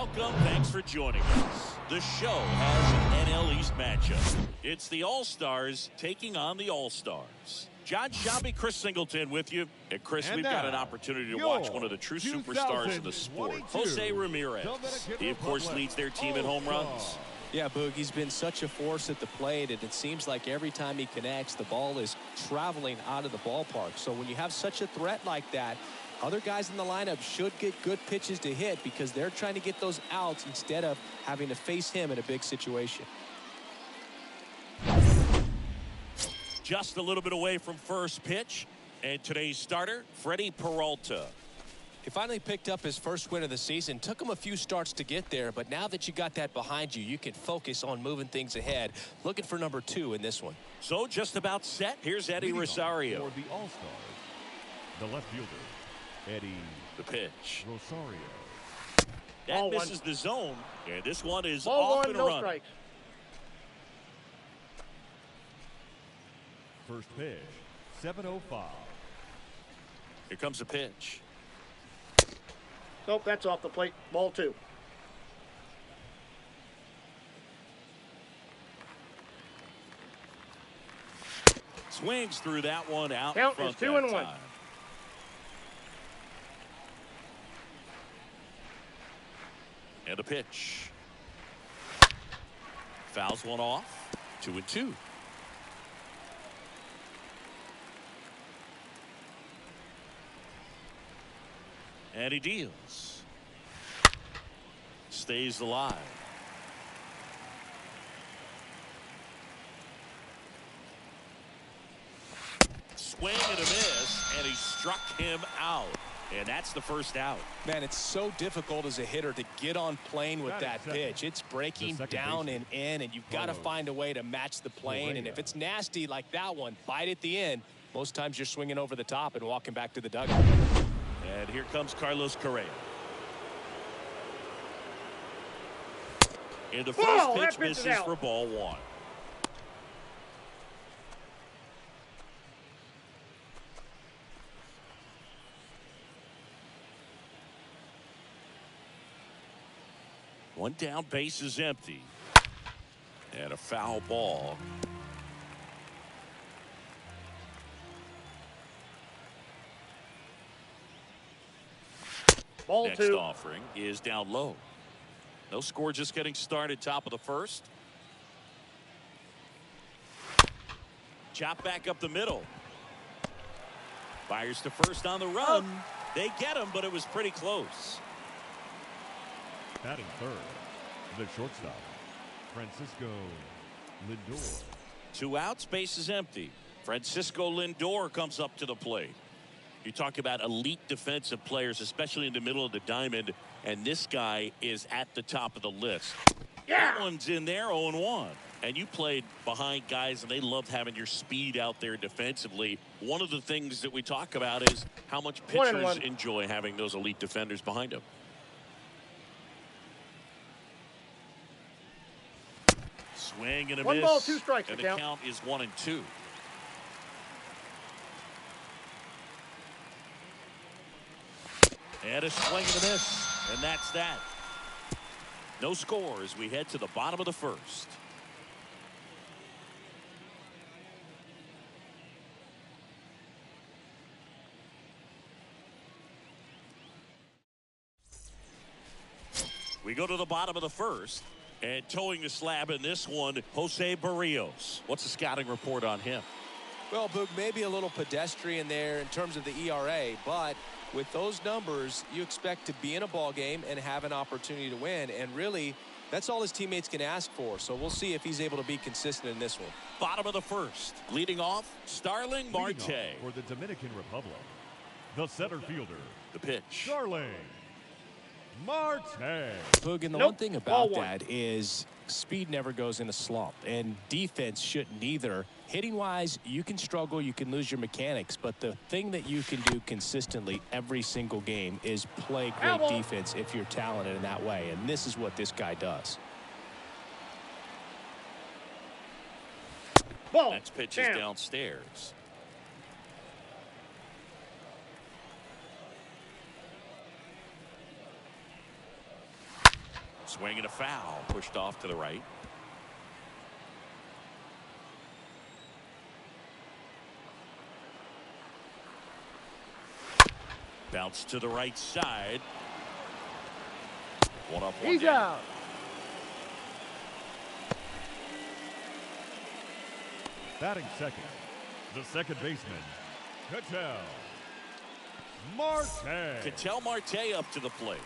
Welcome. Thanks for joining us. The show has an NL East matchup. It's the All-Stars taking on the All-Stars. John Shabby, Chris Singleton with you. And Chris, we've got an opportunity to watch one of the true superstars in the sport, Jose Ramirez. He, of course, leads their team in home runs. Yeah, Boog, he's been such a force at the plate, and it seems like every time he connects, the ball is traveling out of the ballpark. So when you have such a threat like that, other guys in the lineup should get good pitches to hit because they're trying to get those outs instead of having to face him in a big situation. Just a little bit away from first pitch. And today's starter, Freddie Peralta. He finally picked up his first win of the season. Took him a few starts to get there, but now that you got that behind you, you can focus on moving things ahead. Looking for number 2 in this one. So just about set. Here's Eddie Rosario. For the All-Stars, the left fielder, Eddie. The pitch. Rosario. That misses the zone, and this one is Ball off one, and no run. strikes. First pitch, 7:05. Here comes the pitch. Nope, that's off the plate. Ball 2. Swings through that one out. Count front is 2 that and 1. time. And a pitch. Fouls one off. 2 and 2. And he deals. Stays alive. Swing and a miss, and he struck him out. And that's the first out. Man, it's so difficult as a hitter to get on plane with that pitch. It's breaking down and in, and you've got to find a way to match the plane. And if it's nasty like that one, bite at the end. Most times you're swinging over the top and walking back to the dugout. And here comes Carlos Correa. And the first pitch misses for ball 1. One down, base is empty. And a foul ball. Ball Next 2. offering is down low. No score, just getting started, top of the first. Chop back up the middle. Fires to first on the run. They get him, but it was pretty close. Batting third, the shortstop, Francisco Lindor. 2 outs, base is empty. Francisco Lindor comes up to the plate. You talk about elite defensive players, especially in the middle of the diamond, and this guy is at the top of the list. Yeah. That one's in there, 0-1. And you played behind guys, and they loved having your speed out there defensively. One of the things that we talk about is how much pitchers enjoy having those elite defenders behind them. Swing and a miss. 1 ball, 2 strikes. And the count is 1 and 2. And a swing and a miss. And that's that. No score as we head to the bottom of the first. We go to the bottom of the first. And towing the slab in this one, Jose Barrios. What's the scouting report on him? Well, Boog, maybe a little pedestrian there in terms of the ERA, but with those numbers, you expect to be in a ball game and have an opportunity to win. And really, that's all his teammates can ask for. So we'll see if he's able to be consistent in this one. Bottom of the first. Leading off, Starling Marte. For the Dominican Republic, the center fielder, The pitch. Starling Marte. Boog, and the one thing about that is speed never goes in a slump, and defense shouldn't either. Hitting-wise, you can struggle, you can lose your mechanics, but the thing that you can do consistently every single game is play great defense if you're talented in that way, and this is what this guy does. Next pitch is downstairs. Swing and a foul. Pushed off to the right. Bounce to the right side. One up, one He's down. out. Batting second, the second baseman, Ketel Marte. Ketel Marte up to the plate.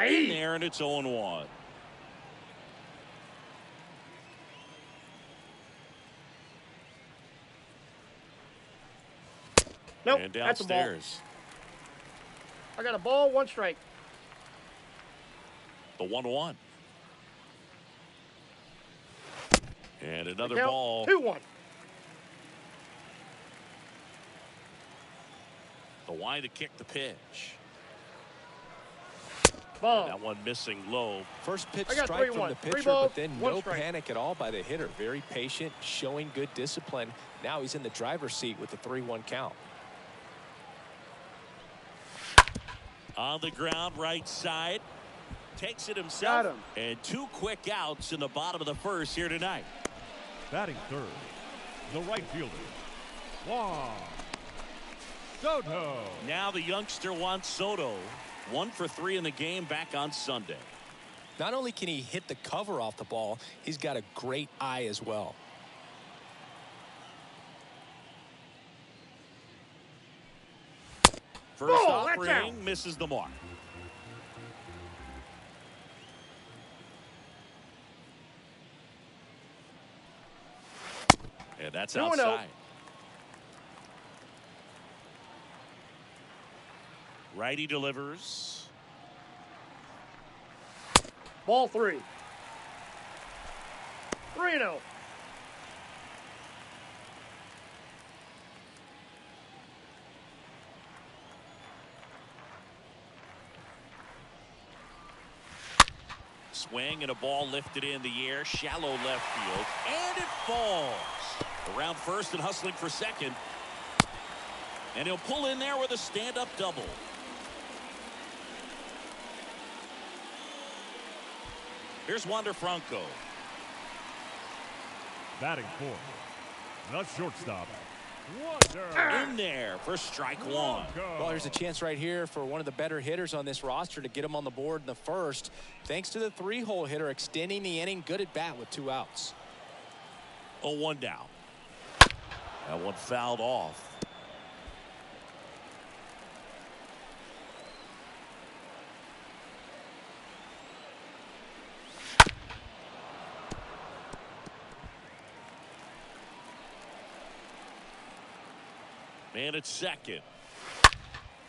In there, and it's 0-1. Nope, And that's a ball. downstairs. I got a ball, 1 strike. The 1-1. And another Count, ball. 2-1. The wind to kick the pitch. Ball. That one missing low. First pitch I got strike 3-1. from the 3 pitcher, balls, but then 1 no strike. panic at all by the hitter. Very patient, showing good discipline. Now he's in the driver's seat with the 3-1 count. On the ground, right side. Takes it Got himself. him. And 2 quick outs in the bottom of the first here tonight. Batting third, the right fielder, Juan Soto. Now the youngster Juan Soto. 1 for 3 in the game back on Sunday. Not only can he hit the cover off the ball, he's got a great eye as well. First Ball, that's offering out. misses the mark. And that's 2-0. outside. Righty delivers. Ball 3. 3-0. Swing and a ball lifted in the air. Shallow left field. And it falls. Around first and hustling for second. And he'll pull in there with a stand-up double. Here's Wander Franco. Batting fourth, the shortstop, Wander. In there for strike 1. Well, there's a chance right here for one of the better hitters on this roster to get him on the board in the first, thanks to the 3-hole hitter extending the inning. Good at bat with 2 outs. 0-1 down. That one fouled off. Man at second.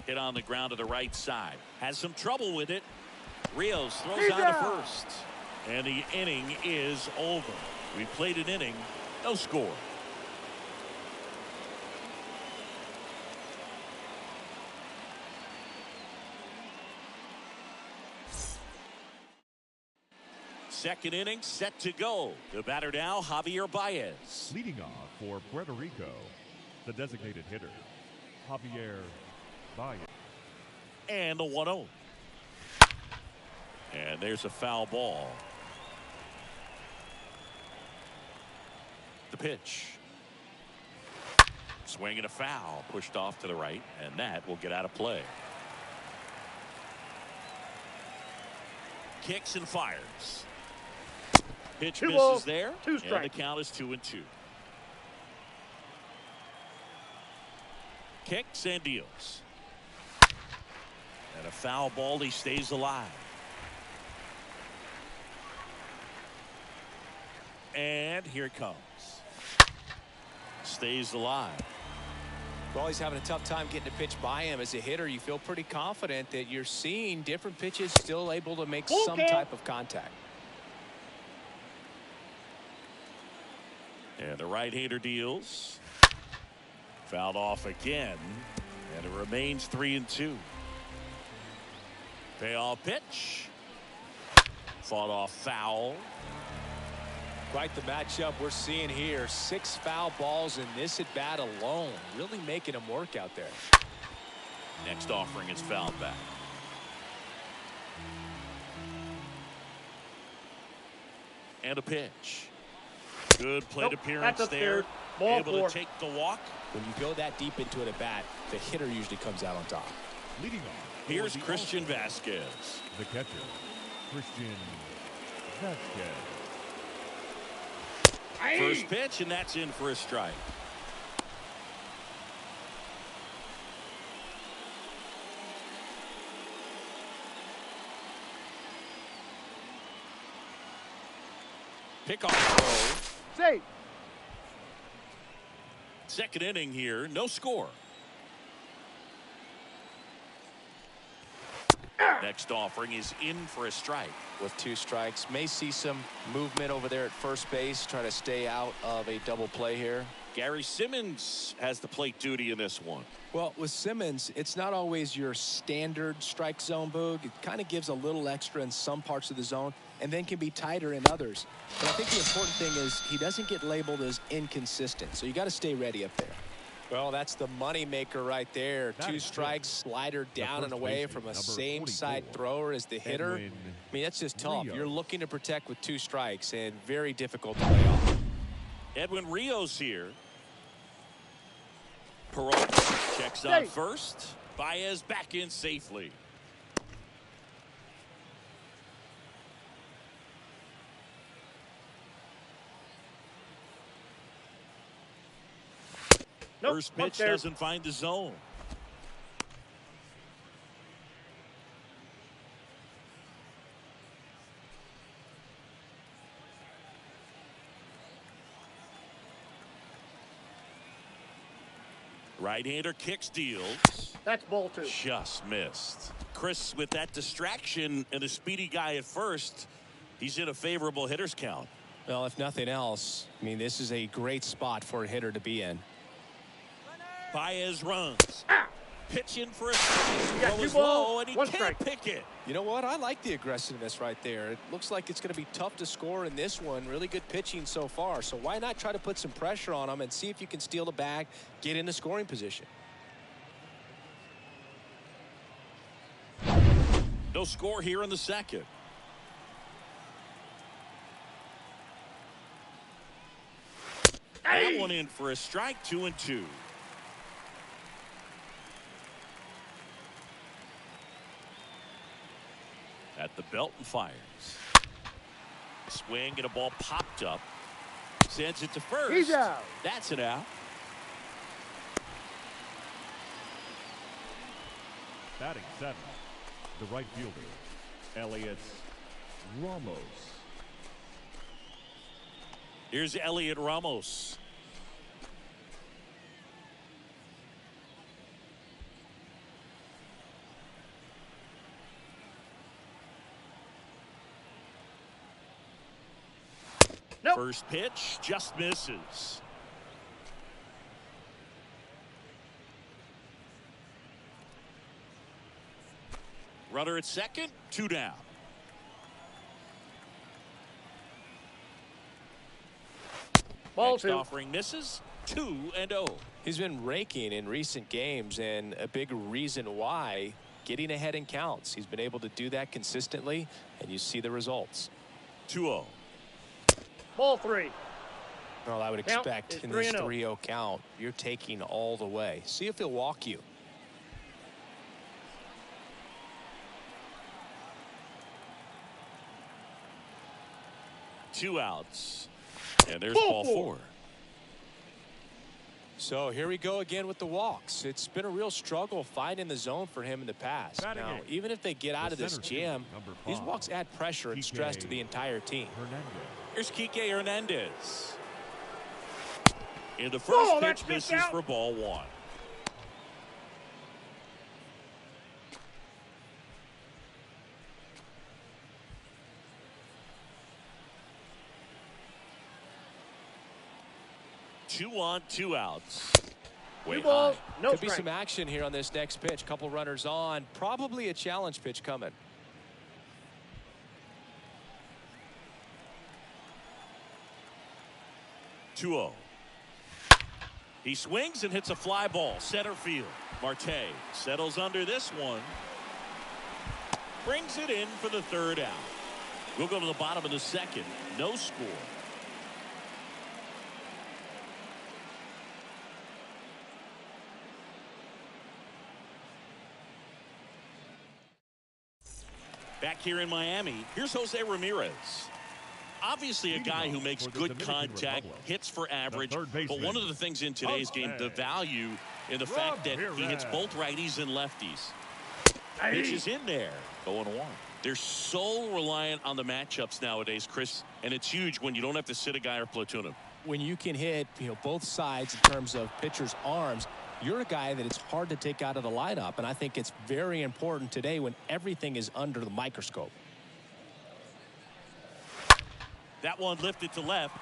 Hit on the ground to the right side. Has some trouble with it. Rios throws on to first. And the inning is over. We played an inning. No score. Second inning set to go. The batter now, Javier Bayas. Leading off for Puerto Rico, the designated hitter, Javier Bayas. And the 1-0. And there's a foul ball. The pitch. Swing and a foul. Pushed off to the right. And that will get out of play. Kicks and fires. Pitch 2 misses balls, there. 2 And the strikes. count is 2-2. Kicks and deals. And a foul ball. He stays alive. And here it comes. Stays alive. Well, he's having a tough time getting a pitch by him. As a hitter, you feel pretty confident that you're seeing different pitches still able to make some type of contact. And the right-hander deals. Fouled off again. And it remains 3-2. Payoff pitch. Fought off foul. Quite the matchup we're seeing here. 6 foul balls in this at bat alone. Really making him work out there. Next offering is fouled back. And a pitch. Good plate appearance there. Able to take the walk. When you go that deep into it at bat, the hitter usually comes out on top. Leading off. Here's Christian Vasquez. The catcher, Christian Vasquez. First pitch, and that's in for a strike. Pickoff throw. Safe. Second inning here, no score. Next offering is in for a strike. With 2 strikes, may see some movement over there at first base. Try to stay out of a double play here. Gary Simmons has the plate duty in this one. Well, with Simmons, it's not always your standard strike zone, Boog. It kind of gives a little extra in some parts of the zone and then can be tighter in others. But I think the important thing is he doesn't get labeled as inconsistent, so you got to stay ready up there. Well, that's the money maker right there. 2 strikes, slider down and away from a same side thrower as the hitter. I mean, that's just tough. You're looking to protect with 2 strikes and very difficult to lay off. Edwin Rios here. Puerto checks on first. Bayas back in safely. First pitch doesn't find the zone. Right-hander kicks, deals. That's ball 2. Just missed. Chris, with that distraction and a speedy guy at first, he's in a favorable hitter's count. Well, if nothing else, I mean, this is a great spot for a hitter to be in. Bayas runs. Pitch in for a strike. Got 2 balls, and he 1 can't strike. pick it. You know what? I like the aggressiveness right there. It looks like it's going to be tough to score in this one. Really good pitching so far. So why not try to put some pressure on him and see if you can steal the bag, get in the scoring position. No score here in the second. That one in for a strike, 2-2. At the belt and fires. Swing and a ball popped up. Sends it to first. He's out. That's an out. Batting 7, the right fielder, Elliot Ramos. Here's Elliot Ramos. Nope. First pitch just misses. Runner at second, 2 down. Ball Next 2. offering misses, 2-0. He's been raking in recent games, and a big reason why, getting ahead in counts. He's been able to do that consistently, and you see the results. 2-0. Ball 3. Well, I would Count expect is in this 3-0. 3-0 count, you're taking all the way. See if he'll walk you. Two outs. And there's ball 4. So here we go again with the walks. It's been a real struggle finding the zone for him in the past. Now, even if they get out of this jam, these walks add pressure and stress to the entire team. Here's Kike Hernandez. And the first pitch misses for ball 1. Two on, 2 outs. Way high. No Could strike. be some action here on this next pitch. Couple runners on. Probably a challenge pitch coming. 2-0. He swings and hits a fly ball center field. Marte settles under this one. Brings it in for the third out. We'll go to the bottom of the second. No score. Back here in Miami, here's Jose Ramirez. Obviously a guy who makes good contact, hits for average, but one of the things in today's game, the value in the fact that he hits both righties and lefties. Pitch is in there. 0-1. They're so reliant on the matchups nowadays, Chris, and it's huge when you don't have to sit a guy or platoon him. When you can hit, both sides in terms of pitchers' arms, you're a guy that it's hard to take out of the lineup, and I think it's very important today when everything is under the microscope. That one lifted to left.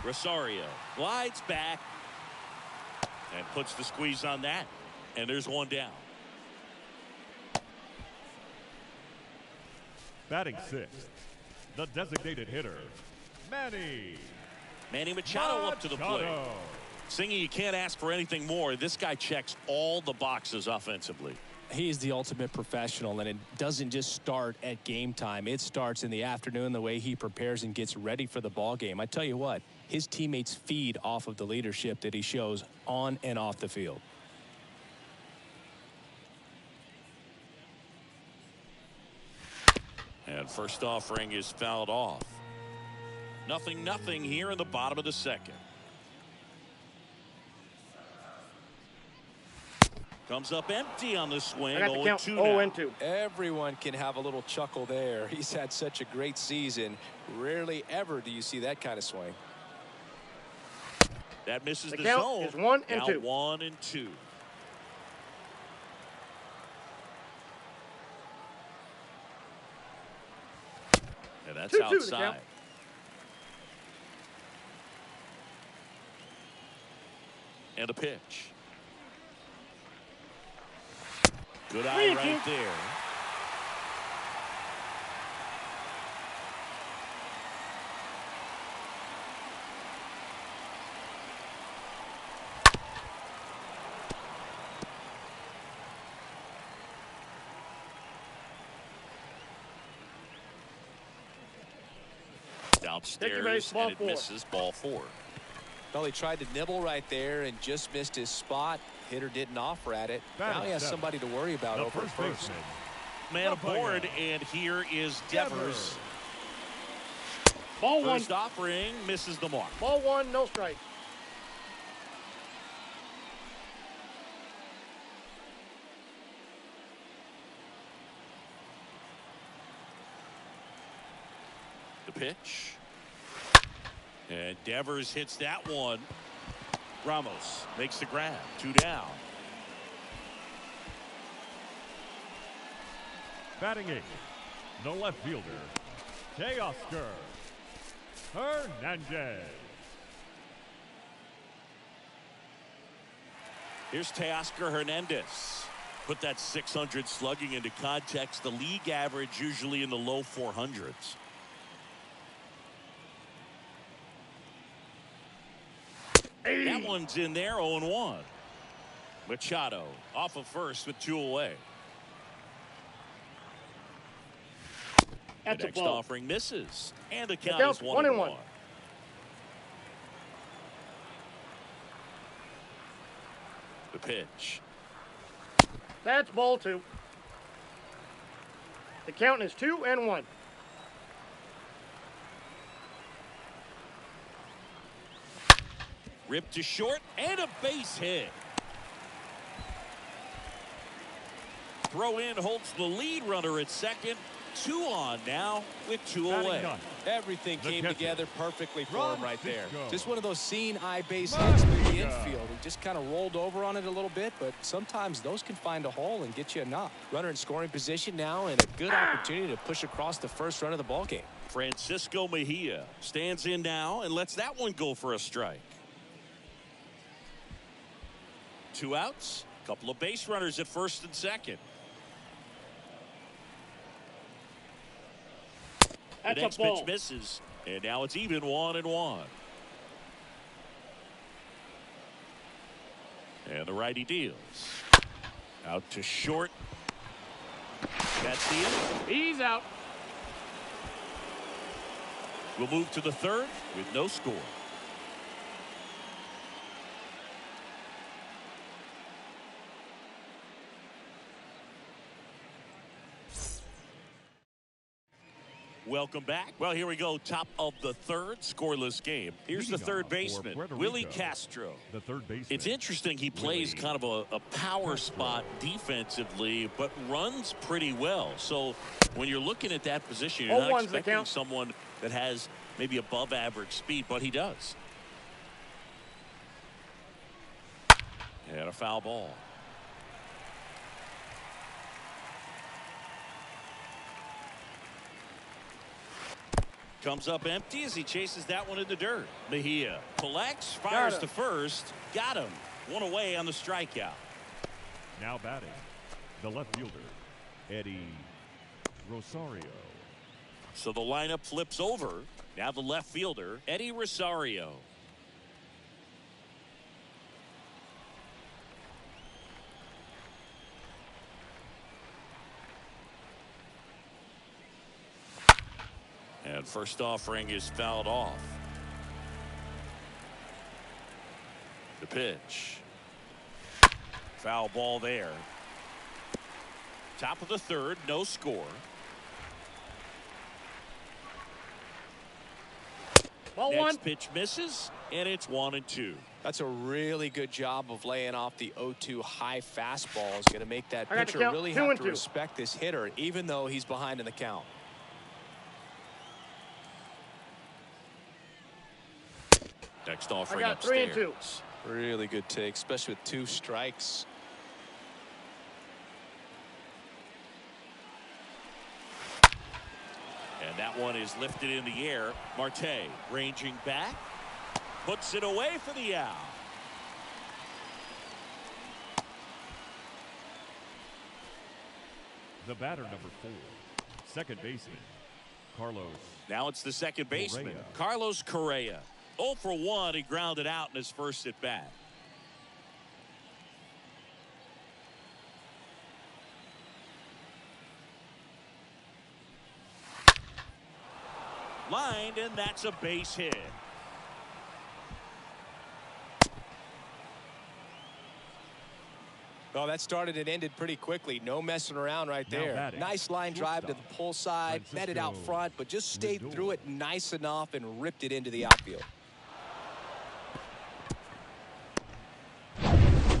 Rosario glides back and puts the squeeze on that, and there's one down. Batting sixth, the designated hitter, Manny Machado up to the plate. Singy, you can't ask for anything more. This guy checks all the boxes offensively. He's the ultimate professional, and it doesn't just start at game time. It starts in the afternoon, the way he prepares and gets ready for the ball game. I tell you what, his teammates feed off of the leadership that he shows on and off the field. And first offering is fouled off. 0-0 here in the bottom of the second. Comes up empty on the swing. 0-2 now. Everyone can have a little chuckle there. He's had such a great season. Rarely ever do you see that kind of swing. That misses the count zone. Is 1-2. Now 1-2. And that's 2-2 outside. And a pitch. Good eye right there. Downstairs, and it misses ball 4. Well, he tried to nibble right there and just missed his spot. Hitter didn't offer at it. Now he has somebody to worry about over at first. Man aboard, and here is Devers. Ball 1. First offering misses the mark. Ball 1, no strike. The pitch. And Devers hits that one. Ramos makes the grab. 2 down. Batting 8th, the left fielder, Teoscar Hernandez. Here's Teoscar Hernandez. Put that 600 slugging into context. The league average usually in the low 400s. That one's in there, 0-1. Machado off of first with 2 away. That's the next a ball. offering misses, and the count is 1-1. The pitch. That's ball 2. The count is 2-1. Ripped to short, and a base hit. Throw in holds the lead runner at second. 2 on now with 2 away. Everything came together perfectly for him right there. Just one of those seeing eye base hits through the infield. He just kind of rolled over on it a little bit, but sometimes those can find a hole and get you a knock. Runner in scoring position now, and a good opportunity to push across the first run of the ball game. Francisco Mejia stands in now and lets that one go for a strike. 2 outs, a couple of base runners at first and second. That's the next a ball. pitch misses, and now it's even 1-1. And the righty deals. Out to short. That's the inning. He's out. We'll move to the third with no score. Welcome back. Well, here we go. Top of the third, scoreless game. Here's the third baseman, Willie Castro. The third baseman. It's interesting. He plays kind of a power spot defensively, but runs pretty well. So when you're looking at that position, you're not expecting someone that has maybe above average speed, but he does. And a foul ball. Comes up empty as he chases that one in the dirt. Mejia collects, fires to first. Got him. One away on the strikeout. Now batting, the left fielder, Eddie Rosario. So the lineup flips over. Now the left fielder, Eddie Rosario. And first offering is fouled off. The pitch. Foul ball there. Top of the third, no score. Ball Next one. pitch misses, and it's 1-2. That's a really good job of laying off the 0-2 high fastball. Is going to make that pitcher really have to respect this hitter, even though he's behind in the count. Next offering I got 3 and 2. Really good take, especially with 2 strikes. And that one is lifted in the air. Marte ranging back. Puts it away for the out. The batter, number 4, second baseman, Carlos. Now it's the second baseman, Correa. Carlos Correa. 0 for 1. He grounded out in his first at bat. Lined, and that's a base hit. Well, that started and ended pretty quickly. No messing around right there. Nice line drive to the pull side, met it out front, but just stayed through it nice enough and ripped it into the outfield.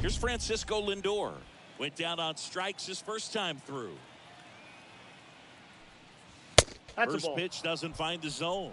Here's Francisco Lindor. Went down on strikes his first time through. That's First a ball. pitch doesn't find the zone.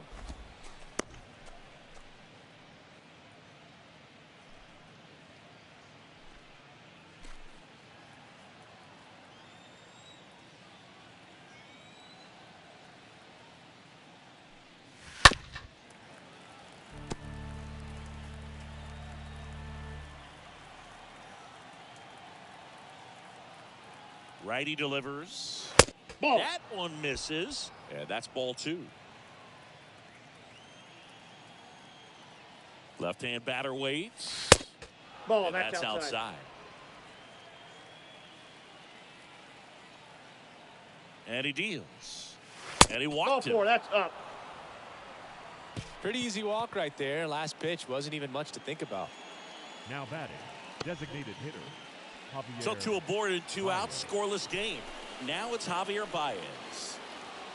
Righty delivers. Ball. That one misses. And that's ball 2. Left-hand batter waits. Ball. And that's outside. And he deals. And he walked him. Ball 4. That's up. Pretty easy walk right there. Last pitch wasn't even much to think about. Now batting, designated hitter, Javier. So 2 aboard and 2 out, scoreless game. Now it's Javier Bayas.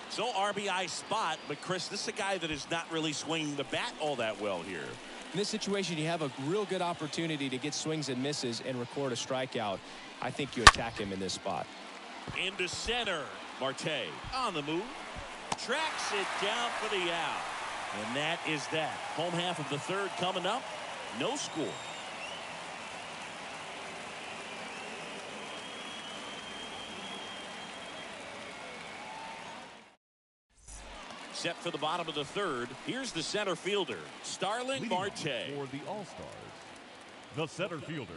So RBI spot, but Chris, this is a guy that is not really swinging the bat all that well here. In this situation, you have a real good opportunity to get swings and misses and record a strikeout. I think you attack him in this spot. Into center. Marte on the move. Tracks it down for the out. And that is that. Home half of the third coming up. No score. Set for the bottom of the third. Here's the center fielder, Starling Marte. For the All-Stars, the center fielder,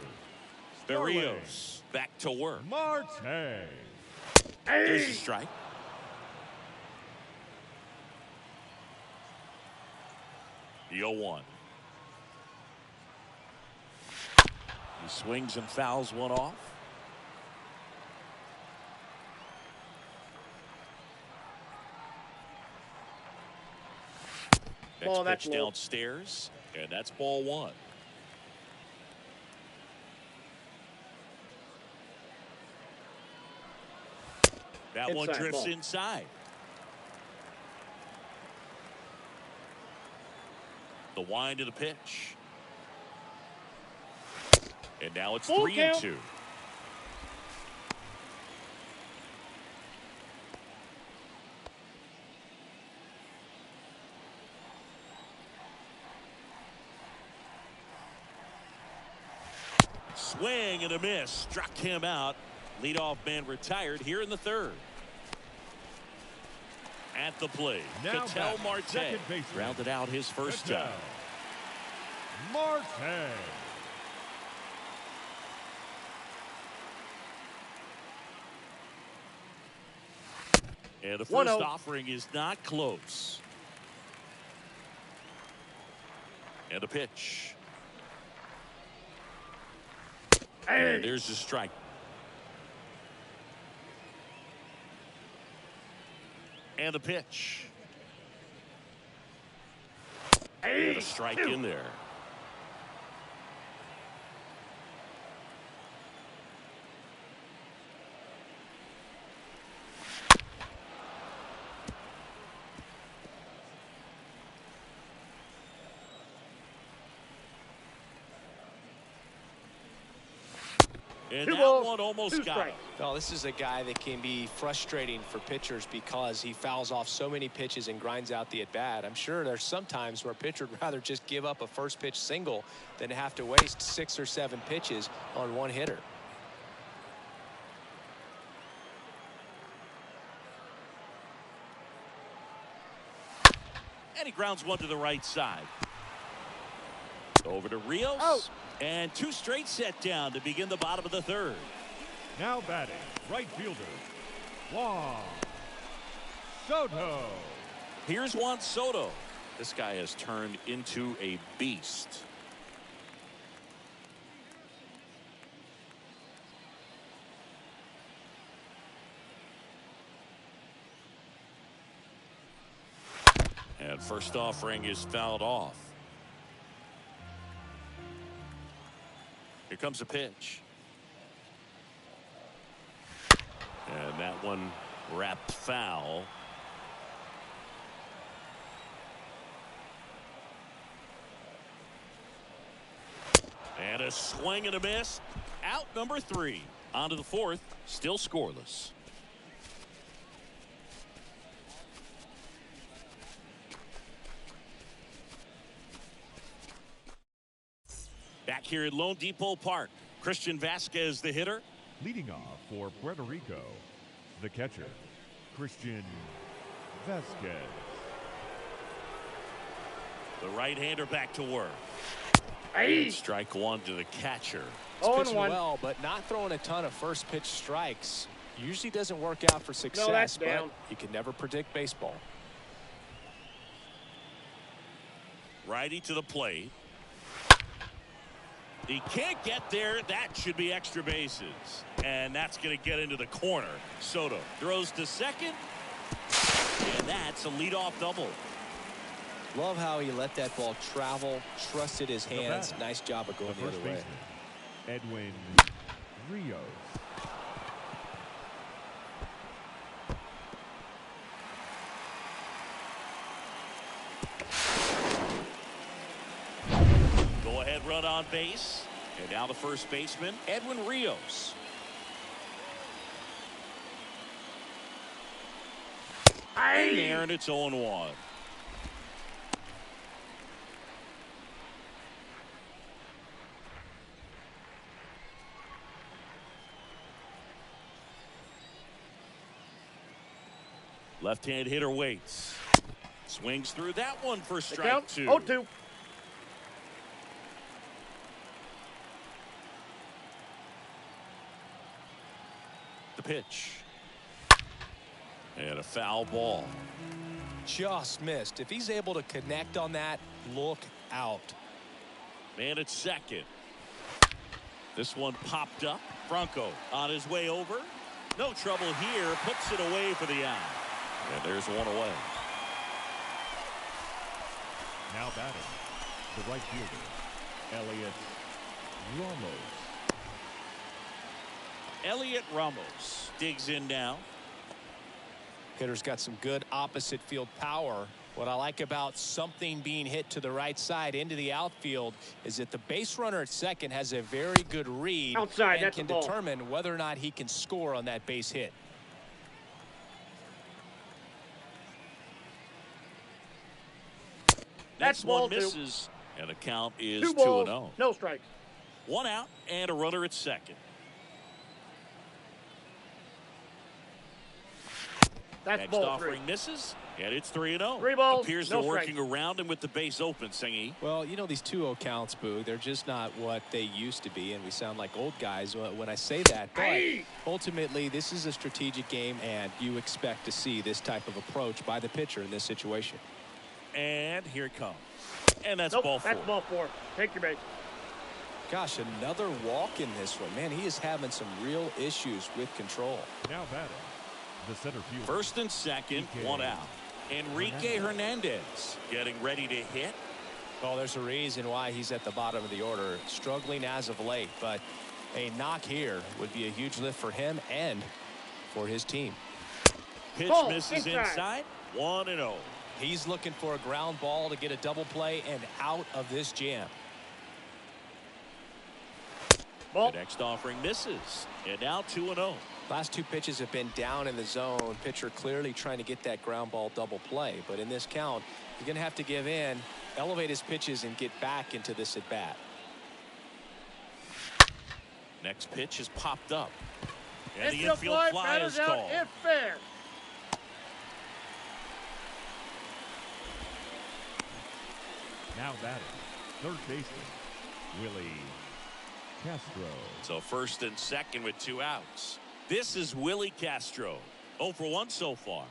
Berrios back to work. Marte. There's a strike. The 0-1. He swings and fouls one off. Next pitch downstairs, and that's ball one. That one drifts inside. The wind of the pitch. And now it's 3-2. Swing and a miss. Struck him out. Leadoff man retired here in the third. At the plate, Ketel Marte rounded out his first time. Marte. And the first offering is not close. And a pitch. And there's the strike. And a pitch. And a strike in there. And that one almost got him. Well, this is a guy that can be frustrating for pitchers because he fouls off so many pitches and grinds out the at-bat. I'm sure there's some times where a pitcher would rather just give up a first pitch single than have to waste 6 or 7 pitches on one hitter. And he grounds one to the right side. Over to Rios. Out. And 2 straight set down to begin the bottom of the third. Now batting, right fielder, Juan Soto. Here's Juan Soto. This guy has turned into a beast. And first offering is fouled off. Here comes a pitch. And that one wrapped foul. And a swing and a miss. Out number 3. On to the 4th. Still scoreless. Back here at Lone Depot Park, Christian Vasquez, the hitter. Leading off for Puerto Rico, the catcher, Christian Vasquez. The right-hander back to work. Strike one to the catcher. He's pitching well, but not throwing a ton of first pitch strikes. Usually doesn't work out for success, but you can never predict baseball. Righty to the plate. He can't get there. That should be extra bases. And that's going to get into the corner. Soto throws to second. And that's a leadoff double. Love how he let that ball travel, trusted his hands. Nice job of going the other way. Edwin Rios. Go ahead run on base. And now the first baseman, Edwin Rios. In there, and it's 0-1. Left-hand hitter waits. Swings through that one for strike 2. 0-2. The pitch. And a foul ball. Just missed. If he's able to connect on that, look out. Man at second. This one popped up. Franco on his way over. No trouble here. Puts it away for the out. And there's one away. Now batting, the right fielder, Elliot Ramos. Elliot Ramos digs in now. Hitter's got some good opposite field power. What I like about something being hit to the right side into the outfield is that the base runner at second has a very good read outside, and can determine whether or not he can score on that base hit. Next one misses, and the count is 2-0. No strikes. One out and a runner at second. That's Next ball offering 3. misses, and it's 3-0. 3 balls, Appears no they're working strikes. around him with the base open, Singy. Well, you know, these 2-0 counts, Boo, they're just not what they used to be, and we sound like old guys when I say that. But ultimately, this is a strategic game, and you expect to see this type of approach by the pitcher in this situation. And here it comes. And that's Nope, ball 4. that's ball 4. Take your base. Gosh, another walk in this one. Man, he is having some real issues with control. Now batting, the center fielder. First and second, one out. Enrique Hernandez getting ready to hit. Well, there's a reason why he's at the bottom of the order, struggling as of late, but a knock here would be a huge lift for him and for his team. Pitch misses inside. 1-0. He's looking for a ground ball to get a double play and out of this jam. The next offering misses, and now 2-0. Last 2 pitches have been down in the zone. Pitcher clearly trying to get that ground ball double play, but in this count, he's going to have to give in, elevate his pitches, and get back into this at bat. Next pitch is popped up, and It's the infield fly is called. If fair. Now batting, third baseman, Willie Castro. So first and second with 2 outs. This is Willie Castro. 0 for 1 so far.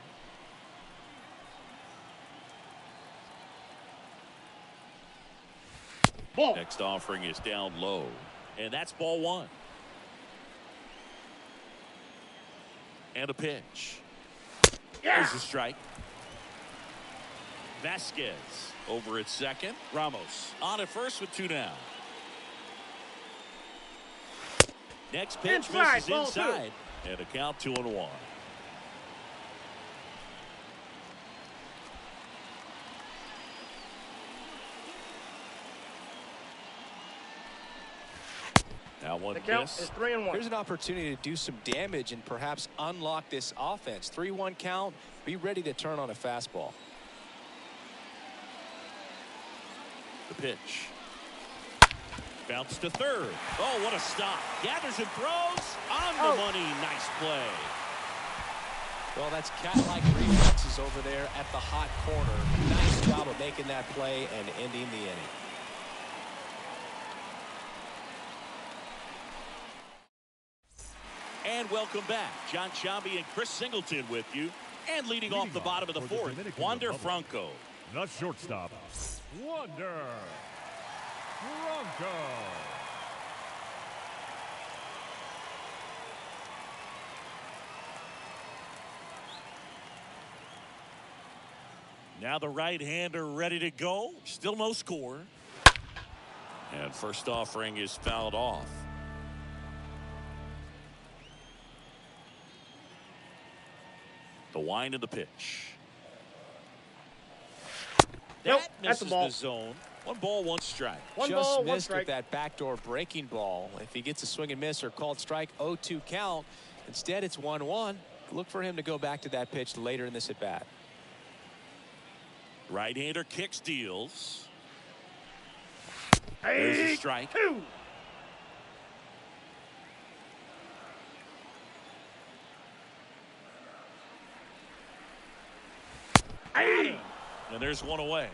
Ball. Next offering is down low, and that's ball 1. And a pitch. There's a strike. Vasquez over at second. Ramos on at first with 2 down. Next pitch misses inside, and a count 2-1. Now one The count miss. is 3-1. Here's an opportunity to do some damage and perhaps unlock this offense. 3-1 count. Be ready to turn on a fastball. The pitch. Bounce to third. Oh, what a stop. Gathers and throws. On the money. Nice play. Well, that's cat-like reflexes over there at the hot corner. Nice job of making that play and ending the inning. And welcome back. John Sciambi and Chris Singleton with you. And leading off the bottom of the fourth, Wander Franco. The shortstop, Wander Franco. Now the right-hander ready to go. Still no score. And first offering is fouled off. The wind of the pitch. Nope, That that's a misses ball. the zone. 1 ball, 1 strike. One Just ball, one missed strike. with that backdoor breaking ball. If he gets a swing and miss or called strike, 0-2 count. Instead, it's 1-1. Look for him to go back to that pitch later in this at bat. Right-hander kicks, deals. There's a strike. 2. And there's one away.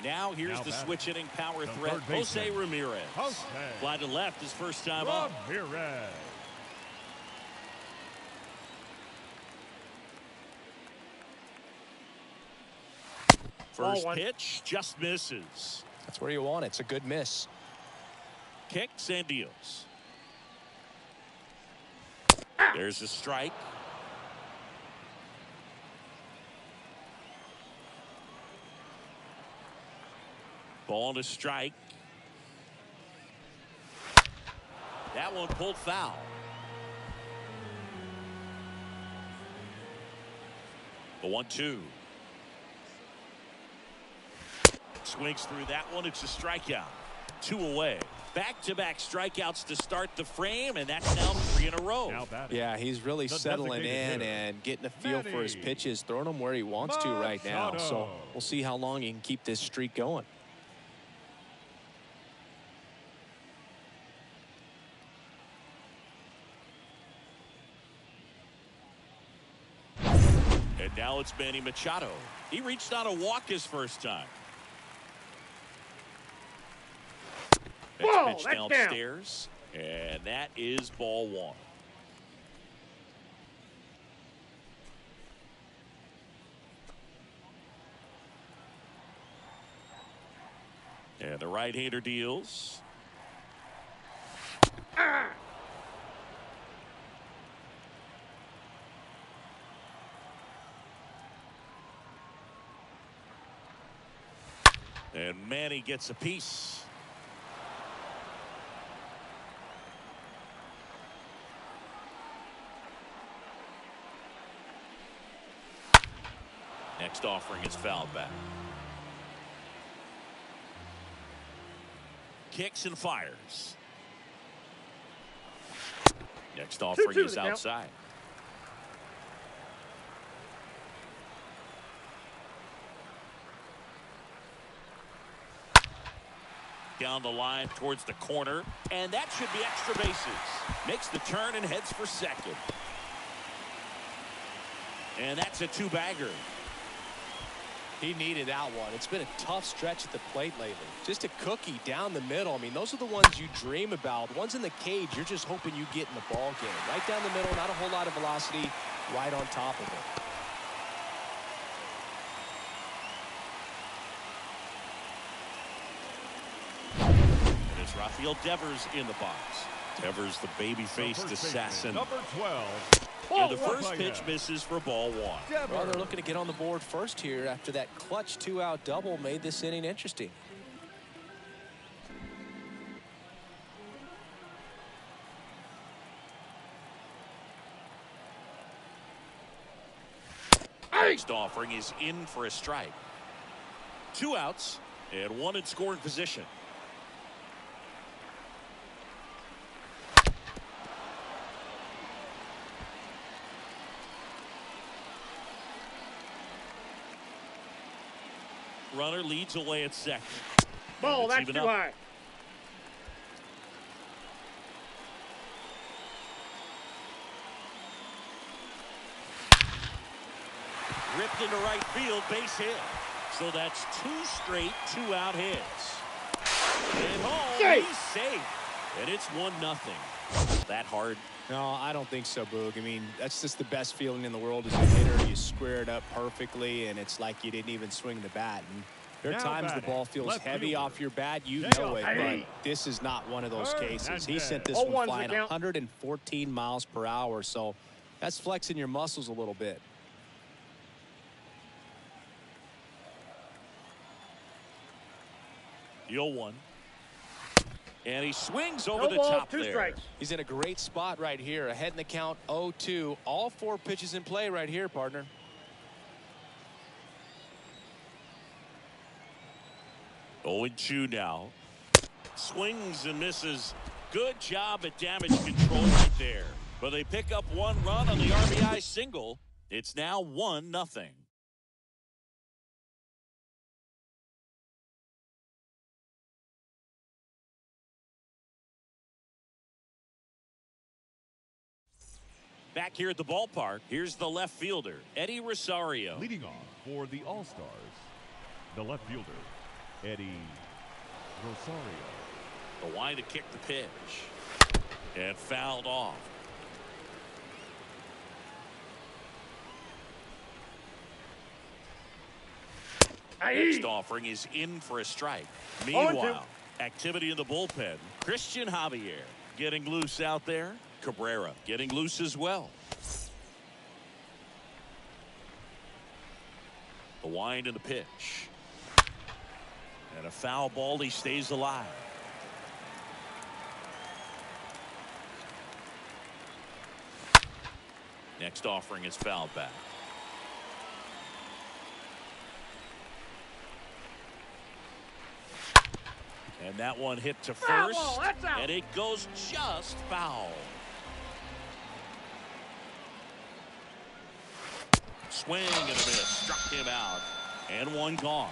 Now here's the switch hitting power threat, Jose Ramirez. Fly to left his first time up. Ramirez. First pitch just misses. That's where you want it. It's a good miss. Kicks and deals. There's a strike. Ball to strike. That one pulled foul. The 1-2. Swings through that one. It's a strikeout. 2 away. Back-to-back strikeouts to start the frame, and that's now 3 in a row. Yeah, he's really settling in and getting a feel for his pitches, throwing them where he wants to right now. So we'll see how long he can keep this streak going. And now it's Manny Machado. He reached on a walk his first time. Pitch downstairs, and that is ball 1. And the right-hander deals. And Manny gets a piece. Next offering is fouled back. Kicks and fires. Next offering is outside. Down the line towards the corner, and that should be extra bases. Makes the turn and heads for second. And that's a 2-bagger. He needed that one. It's been a tough stretch at the plate lately. Just a cookie down the middle. I mean, those are the ones you dream about. The ones in the cage, you're just hoping you get in the ball game. Right down the middle, not a whole lot of velocity, right on top of it. And it's Rafael Devers in the box. Devers, the baby-faced assassin. Number 12. And the first pitch misses for ball 1. Well, they're looking to get on the board first here after that clutch 2-out double made this inning interesting. Next offering is in for a strike. 2 outs and 1 in scoring position. Runner leads away at second. Ball, that's too high. Ripped into right field, base hit. So that's 2 straight 2-out hits. And home, he's safe. And it's 1-0. That hard? No, I don't think so, Boog. I mean, that's just the best feeling in the world as a hitter. You square it up perfectly, and it's like you didn't even swing the bat. And there are times the ball feels heavy off your bat. You know it, but this is not one of those cases. He sent this one flying 114 miles per hour, so that's flexing your muscles a little bit. The 0-1. And he swings over the top there. Strikes. He's in a great spot right here. Ahead in the count, 0-2. All 4 pitches in play right here, partner. Oh, 2 now. Swings and misses. Good job at damage control right there. But they pick up 1 run on the RBI single. It's now 1-0. Back here at the ballpark, here's the left fielder, Eddie Rosario. Leading off for the All-Stars, the left fielder, Eddie Rosario. The line to kick the pitch. And fouled off. Next offering is in for a strike. Meanwhile, activity in the bullpen. Christian Javier getting loose out there. Cabrera getting loose as well. The wind and the pitch. And a foul ball. He stays alive. Next offering is fouled back. And that one hit to first. And it goes just foul. Swing and a miss. Struck him out. And one gone.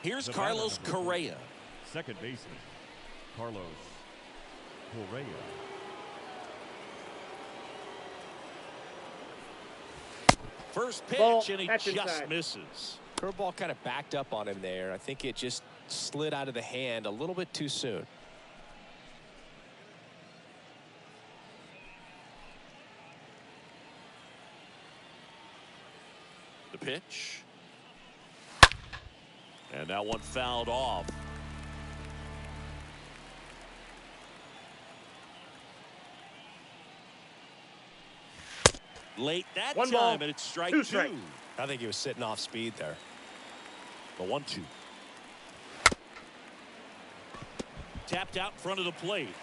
Here's Carlos Correa. Second baseman, Carlos Correa. First pitch, and he just misses. Curveball kind of backed up on him there. I think it just slid out of the hand a little bit too soon. The pitch. And that one fouled off. Late that one time, ball, and it's strike two. I think he was sitting off speed there. The 1-2. Tapped out in front of the plate.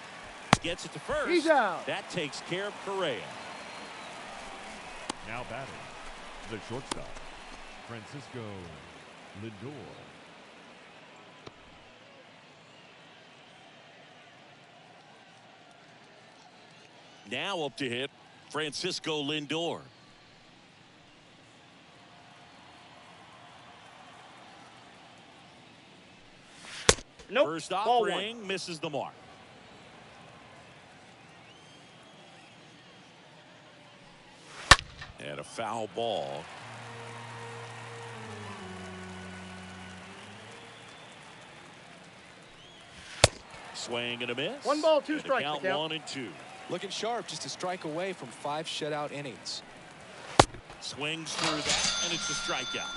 Gets it to first. He's out. That takes care of Correa. Now batting, the shortstop, Francisco Lindor. Now up to hit, Francisco Lindor. Nope. First Ball offering one. misses the mark. And a foul ball. Swing and a miss. 1 ball, 2 and strikes. count 1-2. Looking sharp, just a strike away from 5 shutout innings. Swings through that, and it's a strikeout.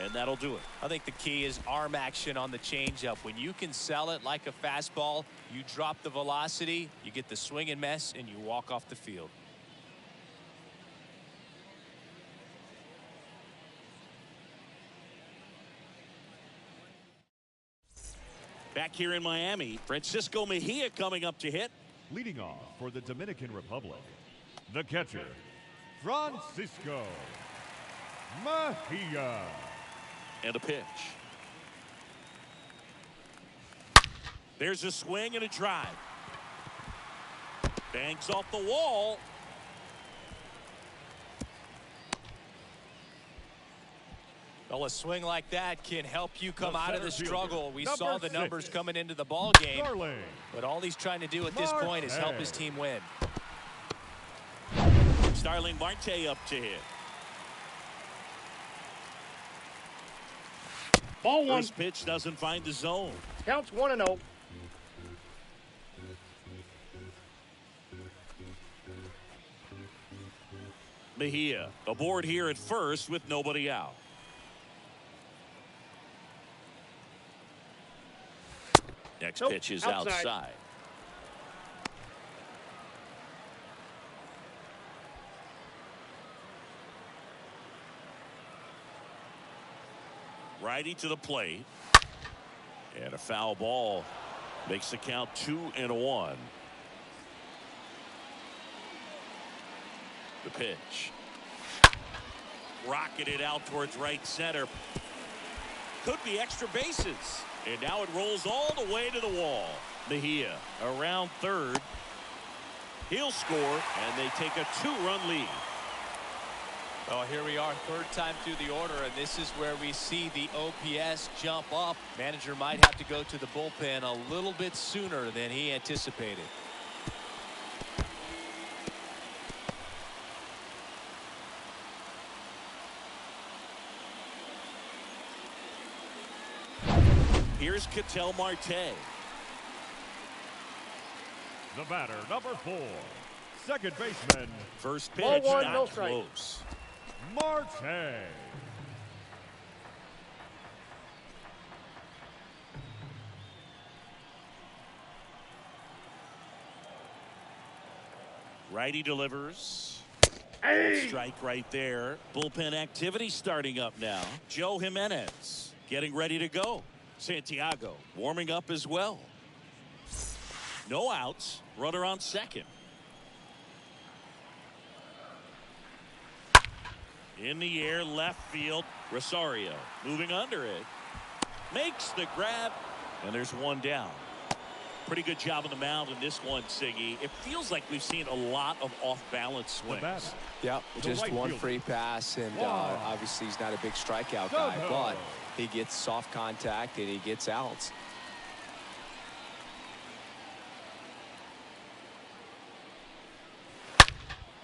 And that'll do it. I think the key is arm action on the changeup. When you can sell it like a fastball, you drop the velocity, you get the swing and miss, and you walk off the field. Back here in Miami, Francisco Mejia coming up to hit. Leading off for the Dominican Republic, the catcher, Francisco Mejia. And a pitch. There's a swing and a drive. Banks off the wall. Well, a swing like that can help you come out of the struggle. We Number saw the 6. numbers coming into the ball game, Darling. but all he's trying to do at this point is help his team win. Starling Marte up to hit. Ball one. First pitch doesn't find the zone. Counts 1-0. Mejia aboard here at first with nobody out. Next pitch is outside. Righty to the plate. And a foul ball makes the count 2-1. The pitch. Rocketed out towards right center. Could be extra bases. And now it rolls all the way to the wall. Mejia around third. He'll score, and they take a 2-run lead. Oh, here we are, third time through the order, and this is where we see the OPS jump up. Manager might have to go to the bullpen a little bit sooner than he anticipated. Here's Ketel Marte. The batter, number 4, second baseman. First pitch, Ball one, not no strike. close. Marte. Righty delivers. Hey! Strike right there. Bullpen activity starting up now. Joe Jimenez getting ready to go. Santiago warming up as well. No outs. Runner on second. In the air, left field. Rosario moving under it. Makes the grab. And there's one down. Pretty good job on the mound in this one, Siggy. It feels like we've seen a lot of off-balance swings. Yeah, just right one fielder. free pass, and obviously he's not a big strikeout guy, but he gets soft contact and he gets outs.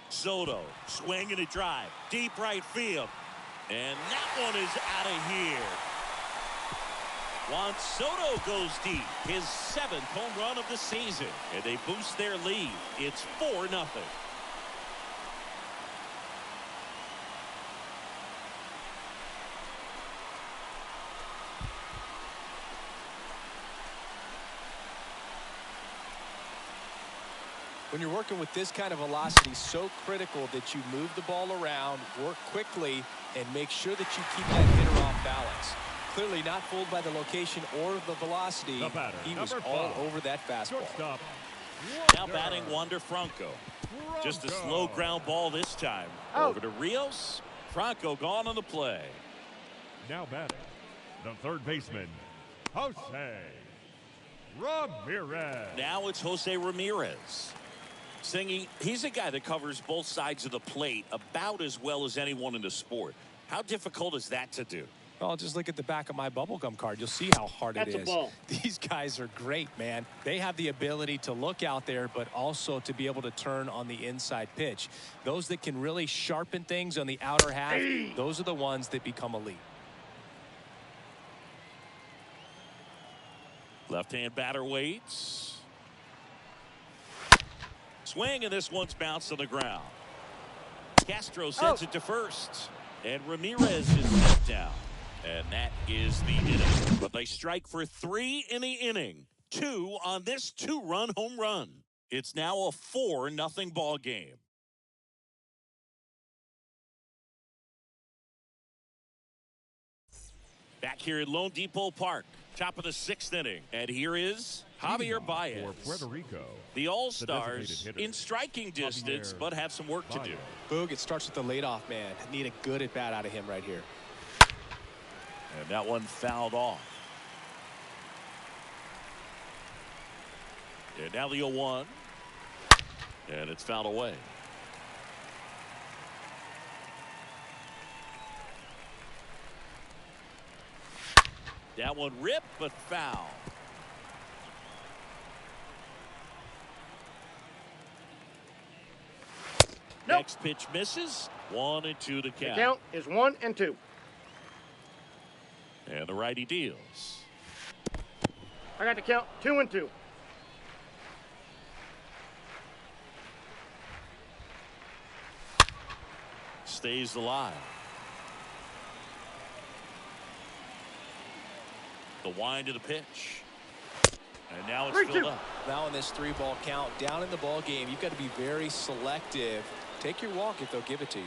Soto swinging a drive. Deep right field. And that one is out of here. Juan Soto goes deep. His 7th home run of the season. And they boost their lead. It's 4-0. When you're working with this kind of velocity, so critical that you move the ball around, work quickly, and make sure that you keep that hitter off balance. Clearly not fooled by the location or the velocity. He was all over that fastball. Now batting Wander Franco. Just a slow ground ball this time. Over to Rios. Franco gone on the play. Now batting the third baseman, Jose Ramirez. Now it's Jose Ramirez. Singy, he's a guy that covers both sides of the plate about as well as anyone in the sport. How difficult is that to do? Well, just look at the back of my bubblegum card. You'll see how hard it is. That's a ball. These guys are great, man. They have the ability to look out there, but also to be able to turn on the inside pitch. Those that can really sharpen things on the outer half, those are the ones that become elite. Left-hand batter waits. Swing, and this one's bounced on the ground. Castro sends it to first. And Ramirez is set down. And that is the inning. But they strike for 3 in the inning. 2 on this 2-run home run. It's now a 4-0 ball game. Back here at Lone Depot Park. Top of the 6th inning. And here is Javier Bayas. For Puerto Rico, the All-Stars in striking distance, but have some work to do. Boog, it starts with the leadoff man. Need a good at-bat out of him right here. And that one fouled off. And now the 0-1. And it's fouled away. That one ripped, but foul. Nope. Next pitch misses. 1-2 to count. The count is 1-2. And the righty deals. I got the count 2-2. Stays alive. The wind of the pitch. And now it's filled up. Now in this 3-ball count, down in the ball game, you've got to be very selective. Take your walk if they'll give it to you.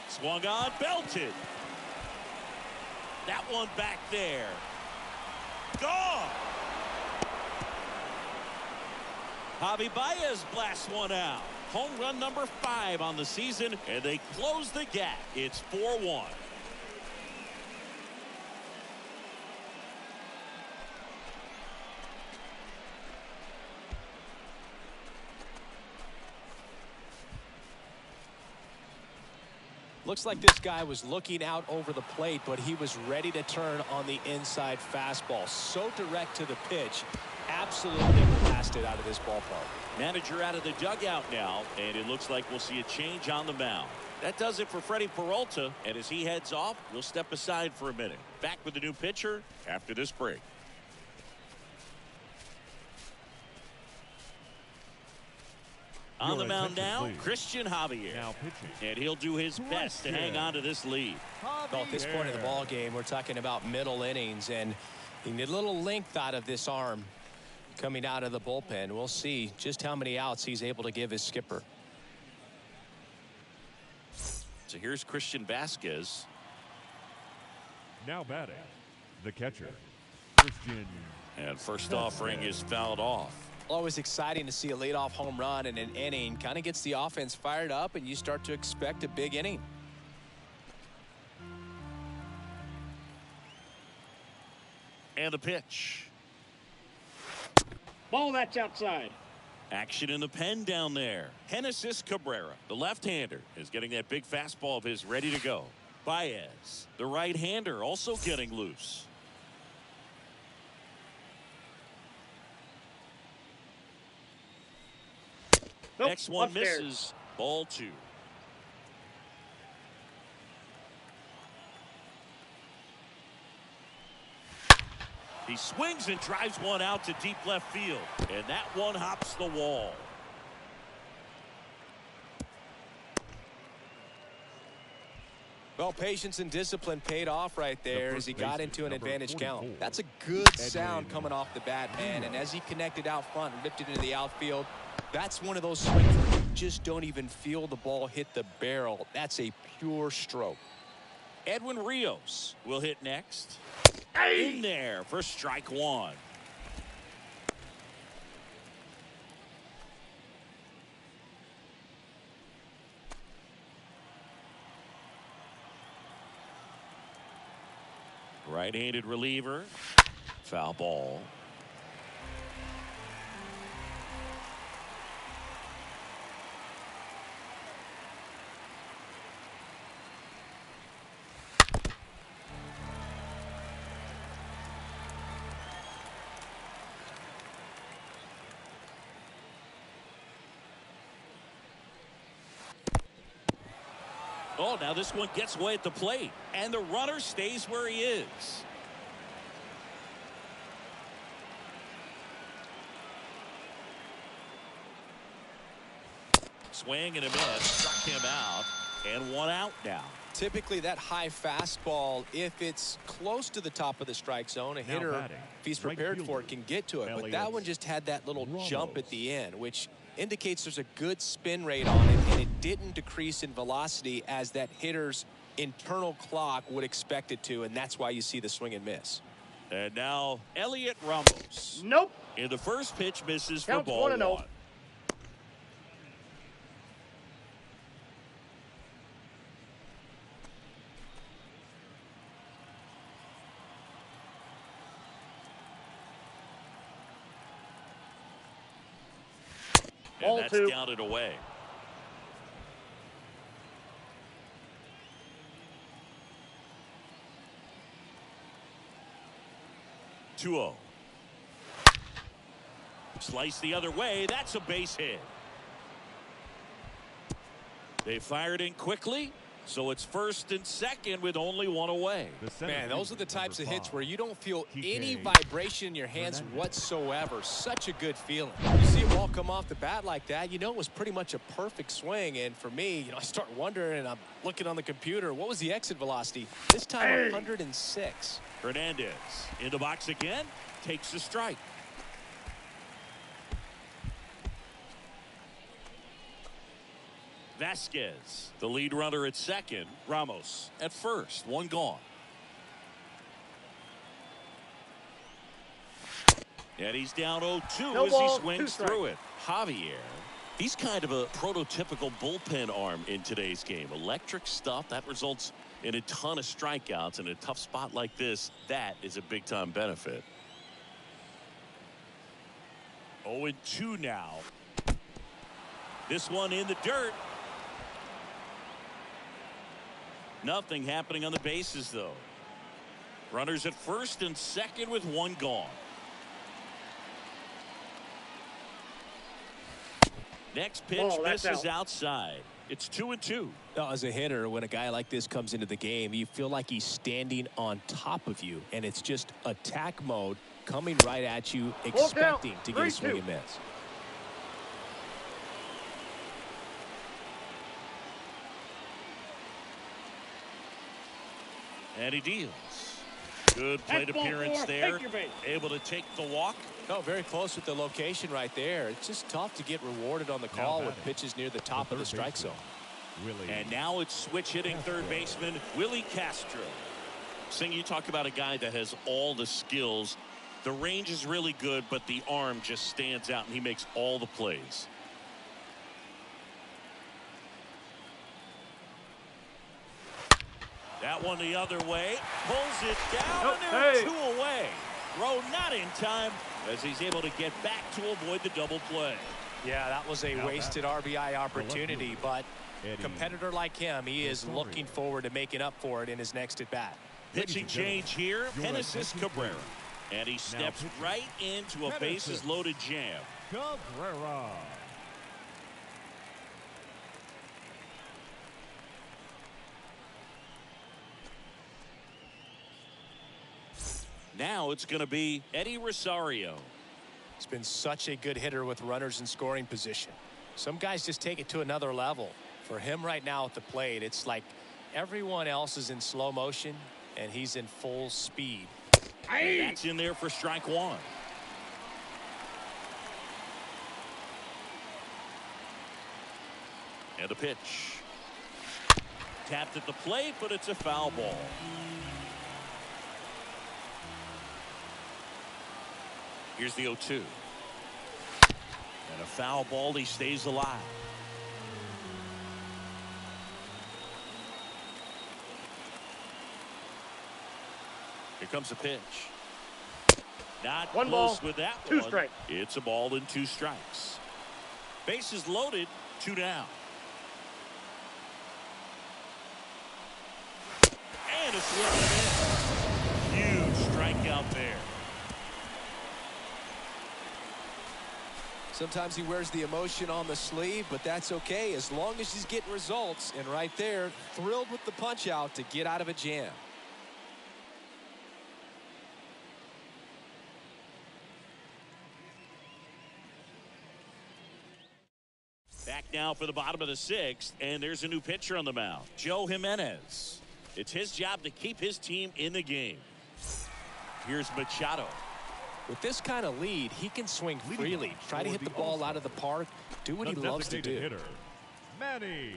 Swung on, belted. That one back there. Gone. Javi Bayas blasts one out. Home run number 5 on the season, and they close the gap. It's 4-1. Looks like this guy was looking out over the plate, but he was ready to turn on the inside fastball. So direct to the pitch. Absolutely blasted out of this ballpark. Manager out of the dugout now, and it looks like we'll see a change on the mound. That does it for Freddie Peralta, and as he heads off, we'll step aside for a minute. Back with the new pitcher after this break. On the mound now, Christian Javier. Now pitching. And he'll do his best to hang on to this lead. Well, at this point of the ball game, we're talking about middle innings, and you need a little length out of this arm coming out of the bullpen. We'll see just how many outs he's able to give his skipper. So here's Christian Vasquez. Now batting, the catcher, Christian. And first offering is fouled off. Always exciting to see a leadoff home run in an inning. Kind of gets the offense fired up, and you start to expect a big inning. And the pitch. Ball, that's outside. Action in the pen down there. Genesis Cabrera, the left-hander, is getting that big fastball of his ready to go. Bayas, the right-hander, also getting loose. Nope, Next one upstairs. misses. Ball 2. He swings and drives one out to deep left field. And that one hops the wall. Well, patience and discipline paid off right there as he got into an advantage count. 44. That's a good sound coming off the bat, man. And as he connected out front and ripped it into the outfield, that's one of those swings where you just don't even feel the ball hit the barrel. That's a pure stroke. Edwin Rios will hit next. In there for strike 1. Right-handed reliever. Foul ball. Oh, now this one gets away at the plate, and the runner stays where he is. Swing and a miss, struck him out, and one out now. Typically, that high fastball, if it's close to the top of the strike zone, a hitter, batting, if he's right prepared for fielder, it, can get to it. But that one just had that little jump at the end, which indicates there's a good spin rate on it, and it didn't decrease in velocity as that hitter's internal clock would expect it to, and that's why you see the swing and miss. And now Elliot Ramos. Nope. In the first pitch, misses for Counts ball 1-0. 1. And Ball that's 2. down and away. Two-0. Slice the other way. That's a base hit. They fired in quickly, so it's first and second with only one away. Man, those are the types of hits where you don't feel any TK vibration in your hands whatsoever. Such a good feeling. You see a ball come off the bat like that, you know it was pretty much a perfect swing. And for me, I start wondering, and I'm looking on the computer, what was the exit velocity? This time, 106. Hernandez in the box again, takes the strike. Vasquez, the lead runner at second. Ramos at first. One gone. And he's down 0-2 No as ball, he swings 2 through it. Javier, he's kind of a prototypical bullpen arm in today's game. Electric stuff that results in a ton of strikeouts. In a tough spot like this, that is a big-time benefit. 0-2 now. This one in the dirt. Nothing happening on the bases, though. Runners at first and second with one gone. Next pitch misses outside. It's 2-2. As a hitter, when a guy like this comes into the game, you feel like he's standing on top of you, and it's just attack mode coming right at you, expecting to get a swing and miss. And he deals. Good plate appearance there. Able to take the walk. Oh, very close with the location right there. It's just tough to get rewarded on the call with pitches near the top of the strike zone. And now it's switch hitting third baseman Willie Castro. Sing, you talk about a guy that has all the skills. The range is really good, but the arm just stands out, and he makes all the plays. That one the other way. Pulls it down, and they're 2 away. Throw not in time as he's able to get back to avoid the double play. Yeah, that was a wasted RBI opportunity, but a competitor like him, he is looking forward to making up for it in his next at-bat. Pitching change here, Genesis Cabrera. And he steps right into a bases-loaded jam. Cabrera. Now it's going to be Eddie Rosario. He's been such a good hitter with runners in scoring position. Some guys just take it to another level. For him right now at the plate, it's like everyone else is in slow motion, and he's in full speed. And that's in there for strike one. And the pitch. Tapped at the plate, but it's a foul ball. Here's the 0-2. And a foul ball. He stays alive. Here comes the pitch. Not one close ball, with that 2 one. strikes. It's a ball and 2 strikes. Bases loaded, 2 down. And it's running in. Huge strikeout there. Sometimes he wears the emotion on the sleeve, but that's okay as long as he's getting results. And right there, thrilled with the punch out to get out of a jam. Back now for the bottom of the 6th, and there's a new pitcher on the mound, Joe Jimenez. It's his job to keep his team in the game. Here's Machado. With this kind of lead, he can swing freely, try to hit the ball out of the park, do what he loves to do. Hitter, Manny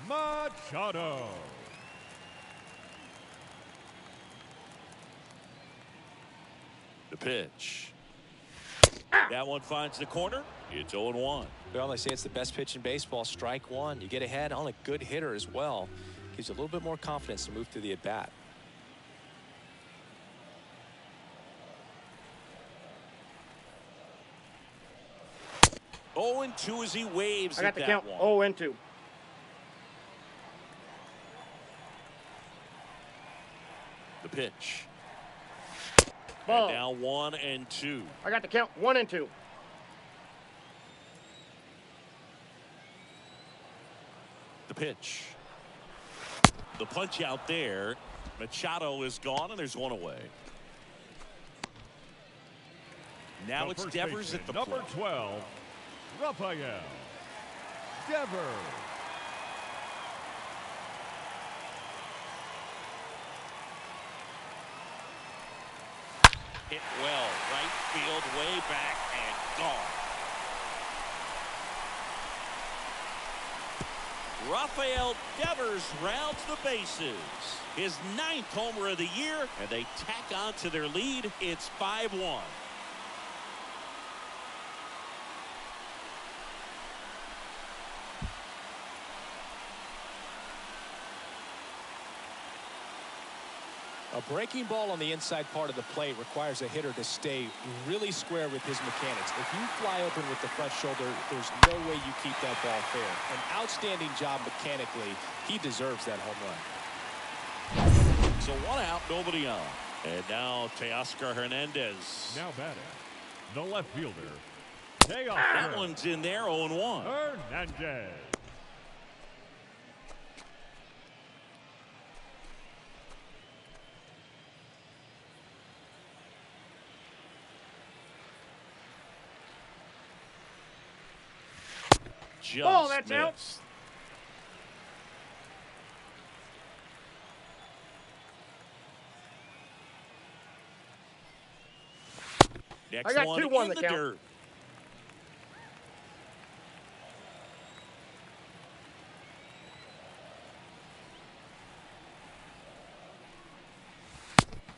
Machado. The pitch. That one finds the corner. It's 0-1. Well, they say it's the best pitch in baseball. Strike one. You get ahead on a good hitter as well. Gives you a little bit more confidence to move through the at-bat. Oh, and 2 as he waves. I got at the that count. one. 0-2. The pitch. Ball. And now 1-2. I got the count. 1-2. The pitch. The punch out there. Machado is gone, and there's 1 away. Now it's Devers at the plate. Number 12, Rafael Devers. Hit well, right field, way back, and gone. Rafael Devers rounds the bases. His 9th homer of the year, and they tack on to their lead. It's 5-1. A breaking ball on the inside part of the plate requires a hitter to stay really square with his mechanics. If you fly open with the front shoulder, there's no way you keep that ball fair. An outstanding job mechanically. He deserves that home run. So 1 out, nobody on. And now Teoscar Hernandez. Now batting, the left fielder, Teoscar. That one's in there, 0-1. Hernandez. Just that's out. missed. Next I got one 2-1 in the the count. dirt.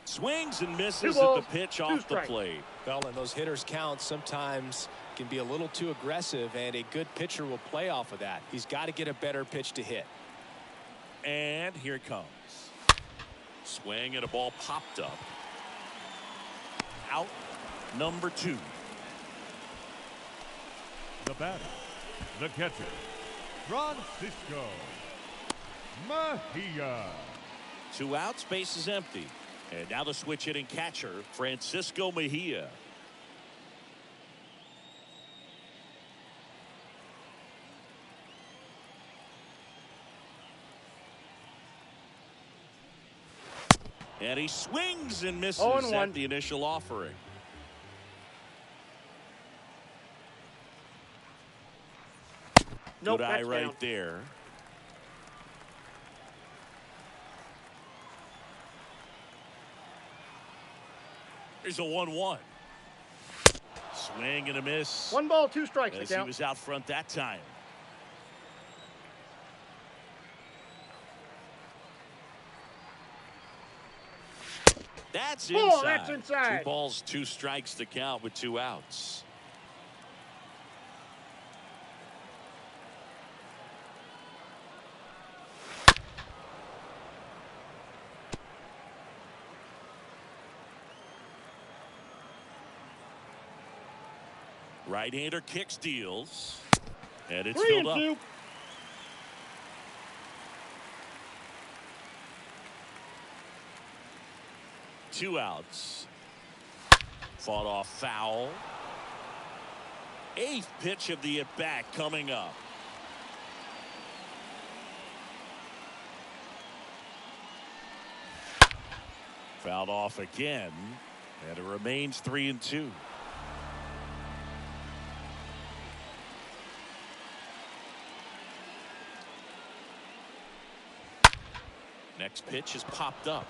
Swings and misses at the pitch off the plate. Well, and those hitters count sometimes can be a little too aggressive, and a good pitcher will play off of that. He's got to get a better pitch to hit. And here it comes. Swing and a ball popped up. Out number 2. The batter, the catcher, Francisco Mejia. 2 outs, base is empty. And now the switch hitting catcher, Francisco Mejia. And he swings and misses at the initial offering. Nope, good eye that's right down. there. Here's a 1-1. Swing and a miss. 1 ball, 2 strikes. As he was out front that time. That's inside. Oh, that's inside. 2 balls, 2 strikes to count with 2 outs. Right-hander kicks, deals, and it's filled up. 3-2. Two outs. Fought off foul. 8th pitch of the at-bat coming up. Fouled off again, and it remains 3-2. Next pitch is popped up.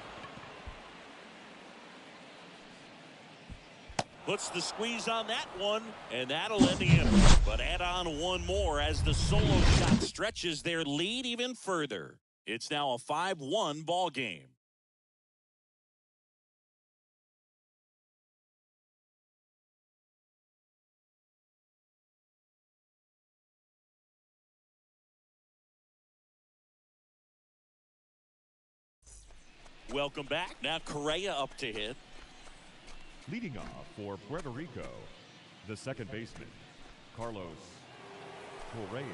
Puts the squeeze on that one, and that'll end the inning. But add on one more as the solo shot stretches their lead even further. It's now a 5-1 ball game. Welcome back. Now Correa up to hit. Leading off for Puerto Rico, the second baseman, Carlos Correa.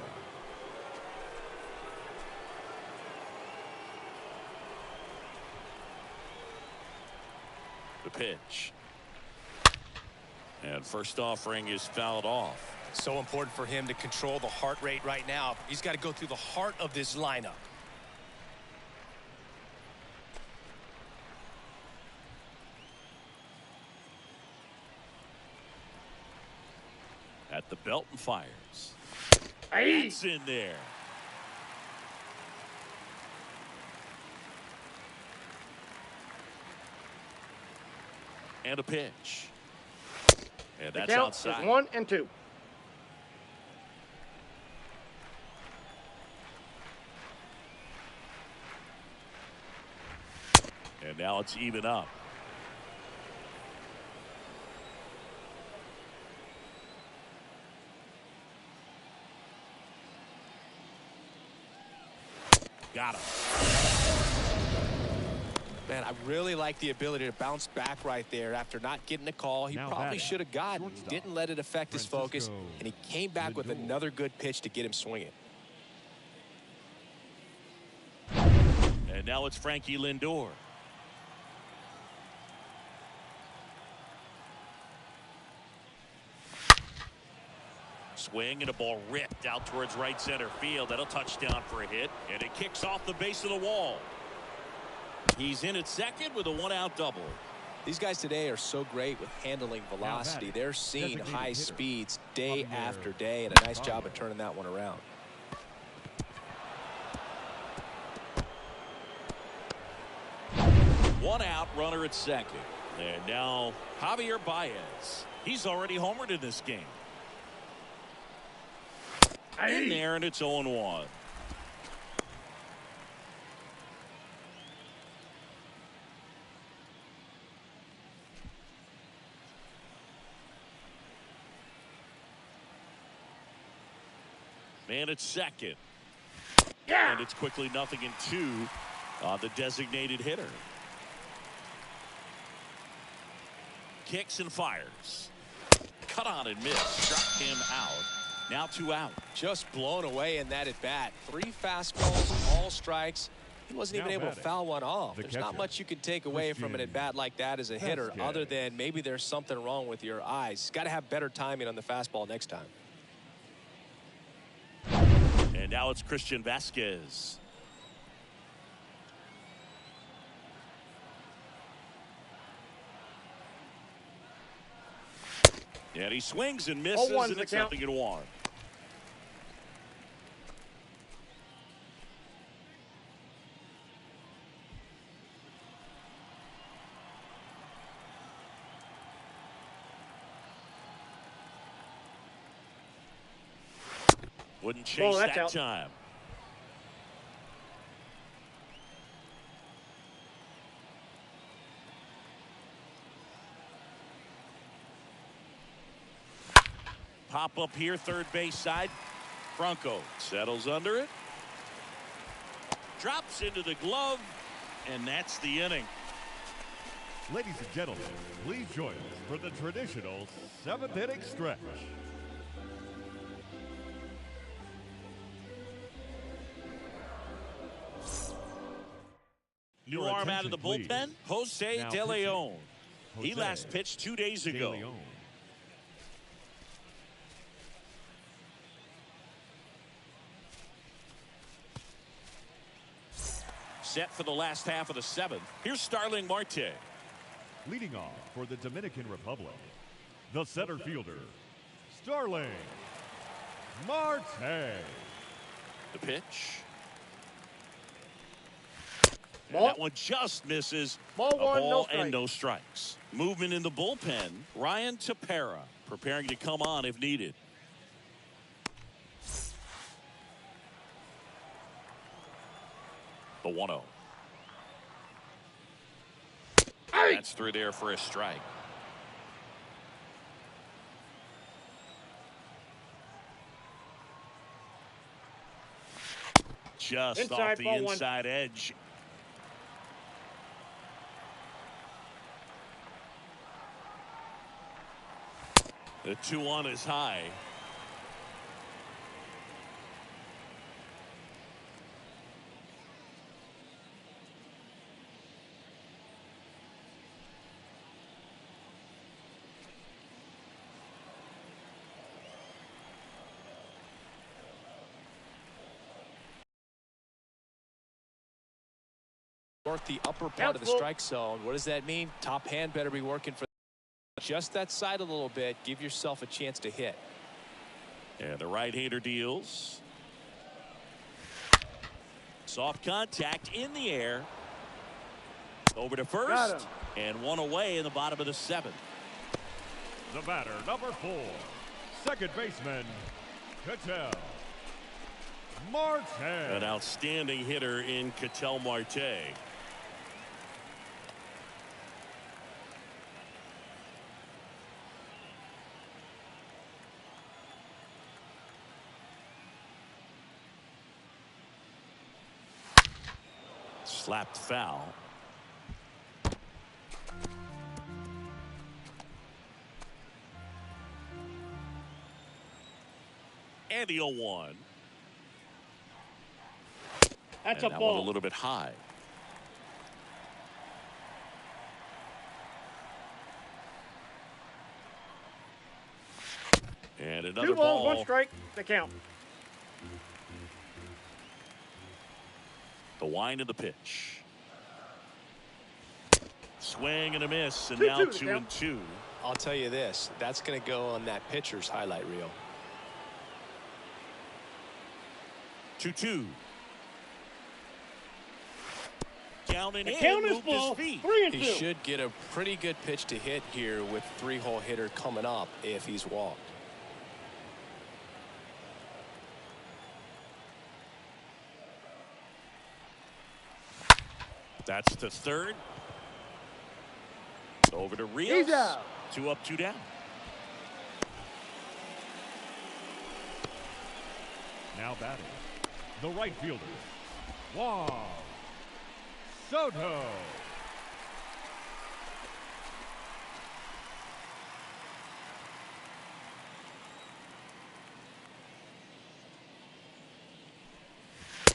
The pitch. And first offering is fouled off. So important for him to control the heart rate right now. He's got to go through the heart of this lineup. At the belt and fires. Aye. It's in there. And a pitch. And that's the count outside. is 1-2. And now it's even up. Got him. Man, I really like the ability to bounce back right there after not getting the call. He Now probably batting, should have gotten. shortstop, Didn't let it affect his focus, Francisco and he came back with Lindor. another good pitch to get him swinging. And now it's Frankie Lindor. Swing and a ball ripped out towards right center field. That'll touch down for a hit. And it kicks off the base of the wall. He's in at second with a 1-out double. These guys today are so great with handling velocity. They're seeing designated high hitter, speeds day Javier after day, and a nice job of turning that one around. One out, runner at second. And now Javier Bayas. He's already homered in this game. In there, and it's 0-1. Man at second. Yeah. And it's quickly 0-2 on the designated hitter. Kicks and fires. Cut on and miss. Struck him out. Now 2 out. Just blown away in that at bat. 3 fastballs, all strikes. He wasn't even able to foul one off. There's not much you can take away from an at bat like that as a hitter, other than maybe there's something wrong with your eyes. Got to have better timing on the fastball next time. And now it's Christian Vasquez. And he swings and misses, and it's 0-1. Wouldn't chase that out. time. Pop up here, third base side. Franco settles under it. Drops into the glove, and that's the inning. Ladies and gentlemen, please join us for the traditional 7th inning stretch. New arm out of the bullpen, Jose De Leon. He last pitched 2 days ago. Set for the last half of the 7th. Here's Starling Marte. Leading off for the Dominican Republic, the center fielder, Starling Marte. The pitch. And that one just misses. Ball and no strikes. Movement in the bullpen. Ryan Tepera preparing to come on if needed. The 1-0. That's through there for a strike. Just off the inside edge. The 2-1 is high. Work the upper part of the strike zone. What does that mean? Top hand better be working for just that side a little bit. Give yourself a chance to hit. And the right-hander deals. Soft contact in the air. Over to first. And one away in the bottom of the 7th. The batter, number 4, second baseman, Ketel Marte. An outstanding hitter in Ketel Marte. Slapped foul. And the 0-1. That's and a that ball. One a little bit high. And another 2 balls, ball. 1 strike. The count. The wind of the pitch. Swing and a miss, and now 2-2. I'll tell you this, that's going to go on that pitcher's highlight reel. 2-2. down and The in. count is Moved his ball. feet. 3-2. He should get a pretty good pitch to hit here with 3-hole hitter coming up if he's walked. That's to third. Over to Rios. He's out. 2 up, 2 down. Now batting, the right fielder, Juan Soto.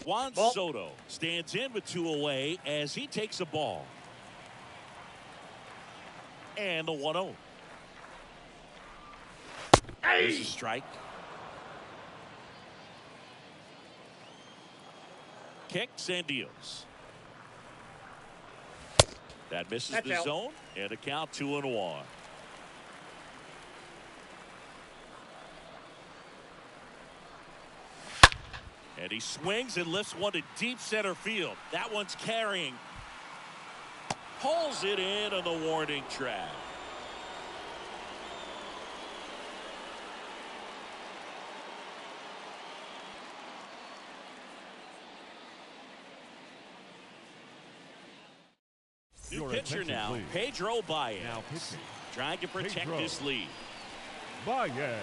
Juan Ball. Soto stands in with 2 away as he takes a ball. And the 1-0. There's a strike. Kicks and deals. That misses That's the out. zone, and a count 2-1. And he swings and lifts one to deep center field. That one's carrying. Pulls it in on the warning track. New Your pitcher attention, now, please. Pedro Bayas. Now pitching, Trying to protect Pedro. this lead. Bayas.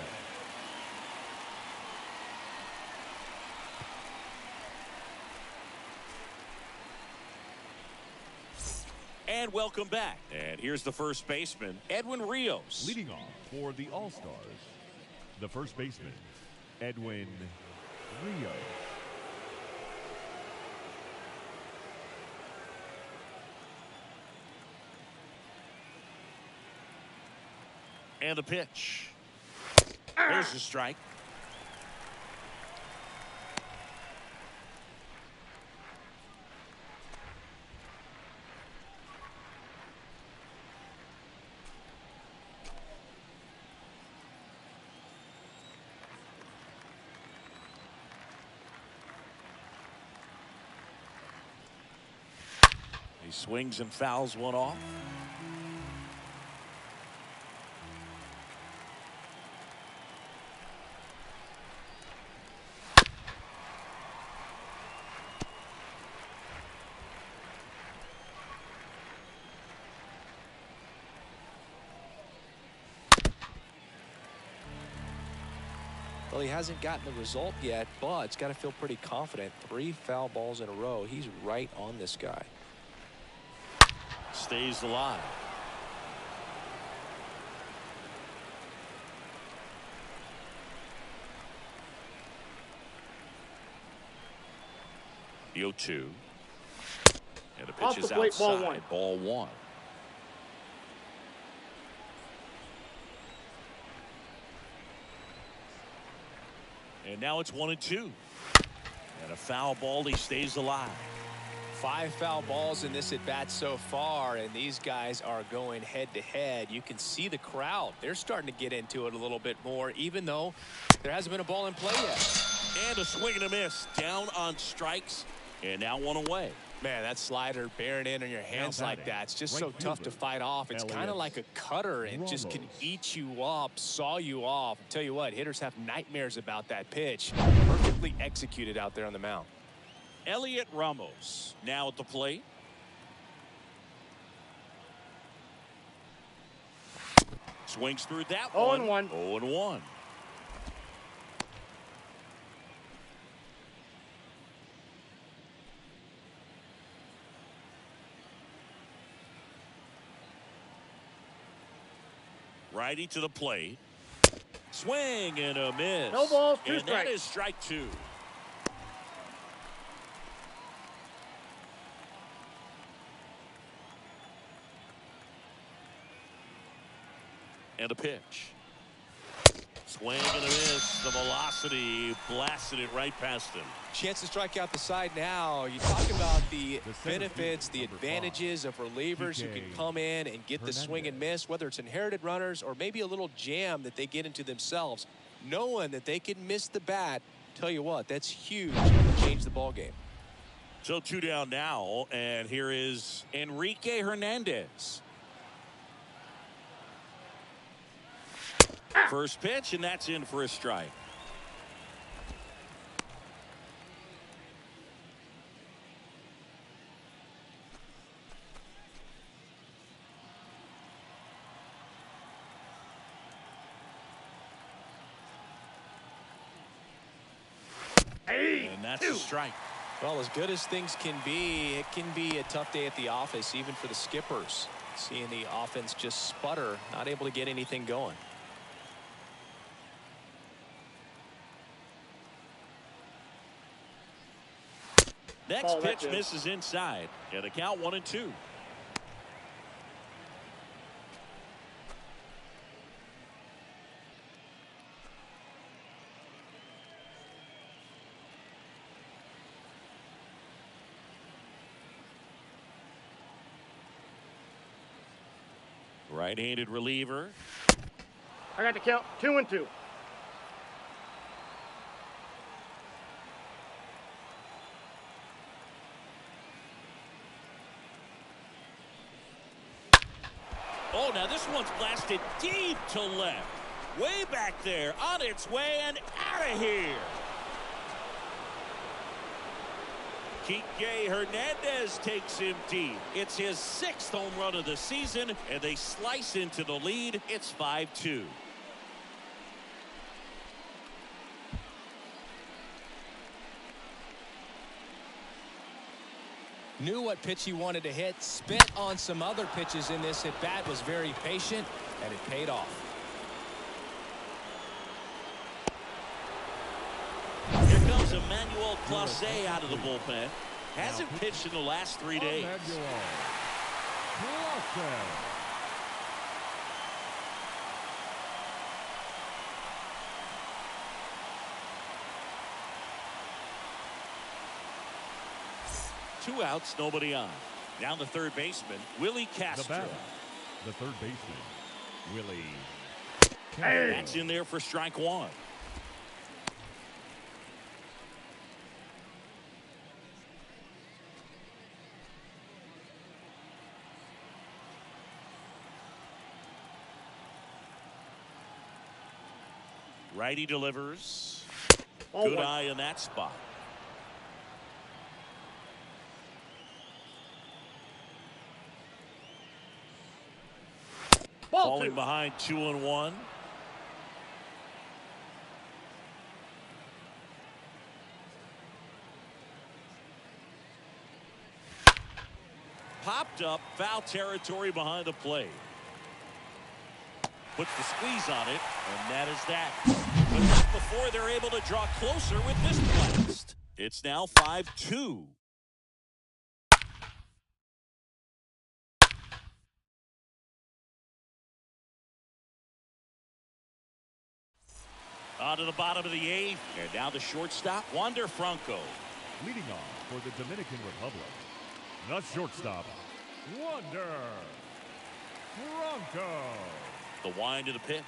And welcome back. And here's the first baseman, Edwin Rios. Leading off for the All-Stars, the first baseman, Edwin Rio. And the pitch. There's the strike. He swings and fouls one off. Well, he hasn't gotten the result yet, but it's got to feel pretty confident. 3 foul balls in a row. He's right on this guy. Stays alive. The 0-2. And the pitch Off the is plate, ball outside. one. Ball one. And now it's 1-2. And a foul ball. He stays alive. 5 foul balls in this at bat so far, and these guys are going head to head. You can see the crowd. They're starting to get into it a little bit more, even though there hasn't been a ball in play yet. And a swing and a miss. Down on strikes. And now 1 away. Man, that slider bearing in on your hands like that, it's just so tough to fight off. It's kind of like a cutter and just can eat you up, saw you off. Tell you what, hitters have nightmares about that pitch. Perfectly executed out there on the mound. Elliot Ramos now at the plate. Swings through that 0-1. 0-1. Righty to the plate. Swing and a miss. No balls, 2 and strikes. that is strike 2. And a pitch. Swing and a miss. The velocity blasted it right past him. Chance to strike out the side now. You talk about the center benefits, the fielder, number advantages of relievers who can come in and get the swing and miss, whether it's inherited runners or maybe a little jam that they get into themselves. Knowing that they can miss the bat, tell you what, that's huge to change the ball game. So 2 down now, and here is Enrique Hernandez. First pitch, and that's in for a strike. And that's a strike. Well, as good as things can be, it can be a tough day at the office, even for the skippers. Seeing the offense just sputter, not able to get anything going. Next pitch misses inside. And the count 1-2. Right-handed reliever. I got the count 2-2. Oh, now this one's blasted deep to left. Way back there, on its way and out of here. Kike Hernandez takes him deep. It's his 6th home run of the season, and they slice into the lead. It's 5-2. Knew what pitch he wanted to hit, spit on some other pitches in this at bat, was very patient, and it paid off. Here comes Emmanuel Clase out of the bullpen. Hasn't pitched in the last 3 days. Two outs, nobody on. Down the third baseman, Willie Castro. The third baseman, Willie. That's in there for strike one. Righty delivers. Good eye in that spot. Falling behind 2-1. Popped up, foul territory behind the plate. Puts the squeeze on it, and that is that. But not before they're able to draw closer with this blast. It's now 5-2. On to the bottom of the 8th, and now the shortstop, Wander Franco. Leading off for the Dominican Republic, the shortstop, Wander Franco. The wind of the pitch.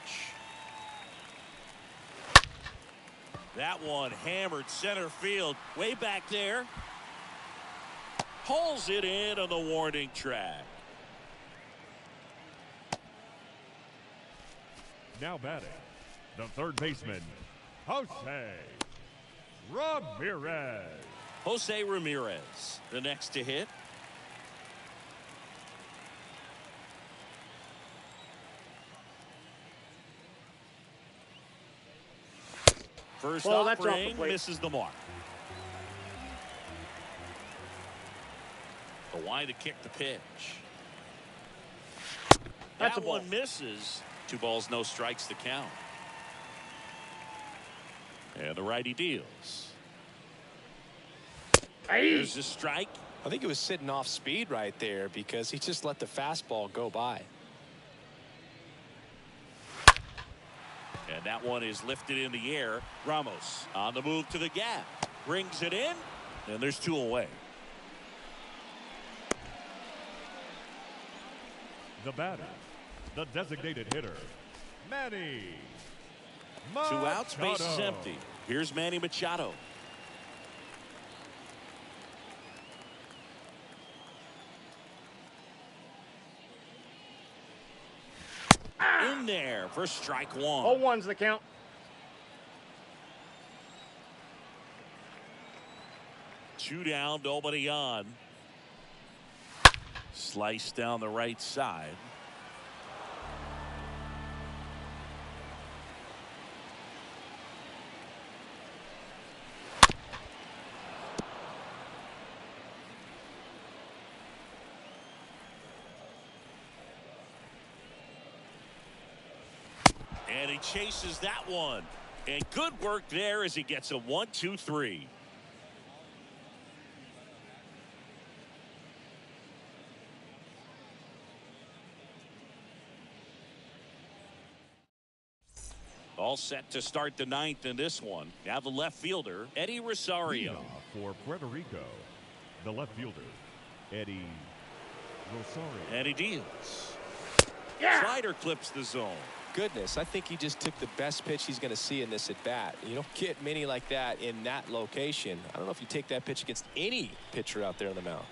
That one hammered center field, way back there. Pulls it in on the warning track. Now batting, the third baseman, Jose Ramirez. Jose Ramirez, the next to hit. First offering misses the mark. The wind to kick the pitch. That one misses. 2 balls, no strikes to count. And the righty deals. There's a strike. I think it was sitting off speed right there because he just let the fastball go by. And that one is lifted in the air. Ramos on the move to the gap. Brings it in. And there's 2 away. The batter, the designated hitter, Manny 2 outs, bases empty. Here's Manny Machado. there for strike one. 0-1's the count. Two down, nobody on. Slice down the right side. And he chases that one. And good work there as he gets a 1-2-3. All set to start the ninth in this one. Now the left fielder, Eddie Rosario. For Puerto Rico, the left fielder, Eddie Rosario. And he deals. Yeah. Slider clips the zone. Goodness, I think he just took the best pitch he's going to see in this at bat. You don't get many like that in that location. I don't know if you take that pitch against any pitcher out there on the mound.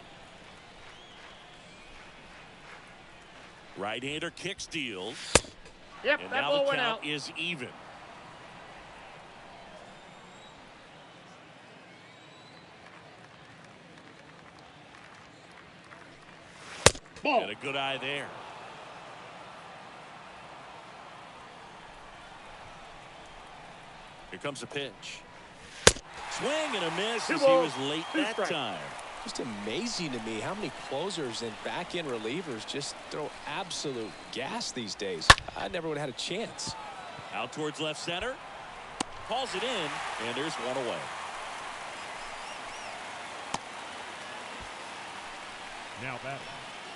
Right-hander kicks, deals. Yep, And that now ball the went count out. is even. Ball. And a good eye there. Here comes a pitch. Swing and a miss as he was late that time. Just amazing to me how many closers and back-end relievers just throw absolute gas these days. I never would have had a chance. Out towards left center. Calls it in, and there's one away. Now batting,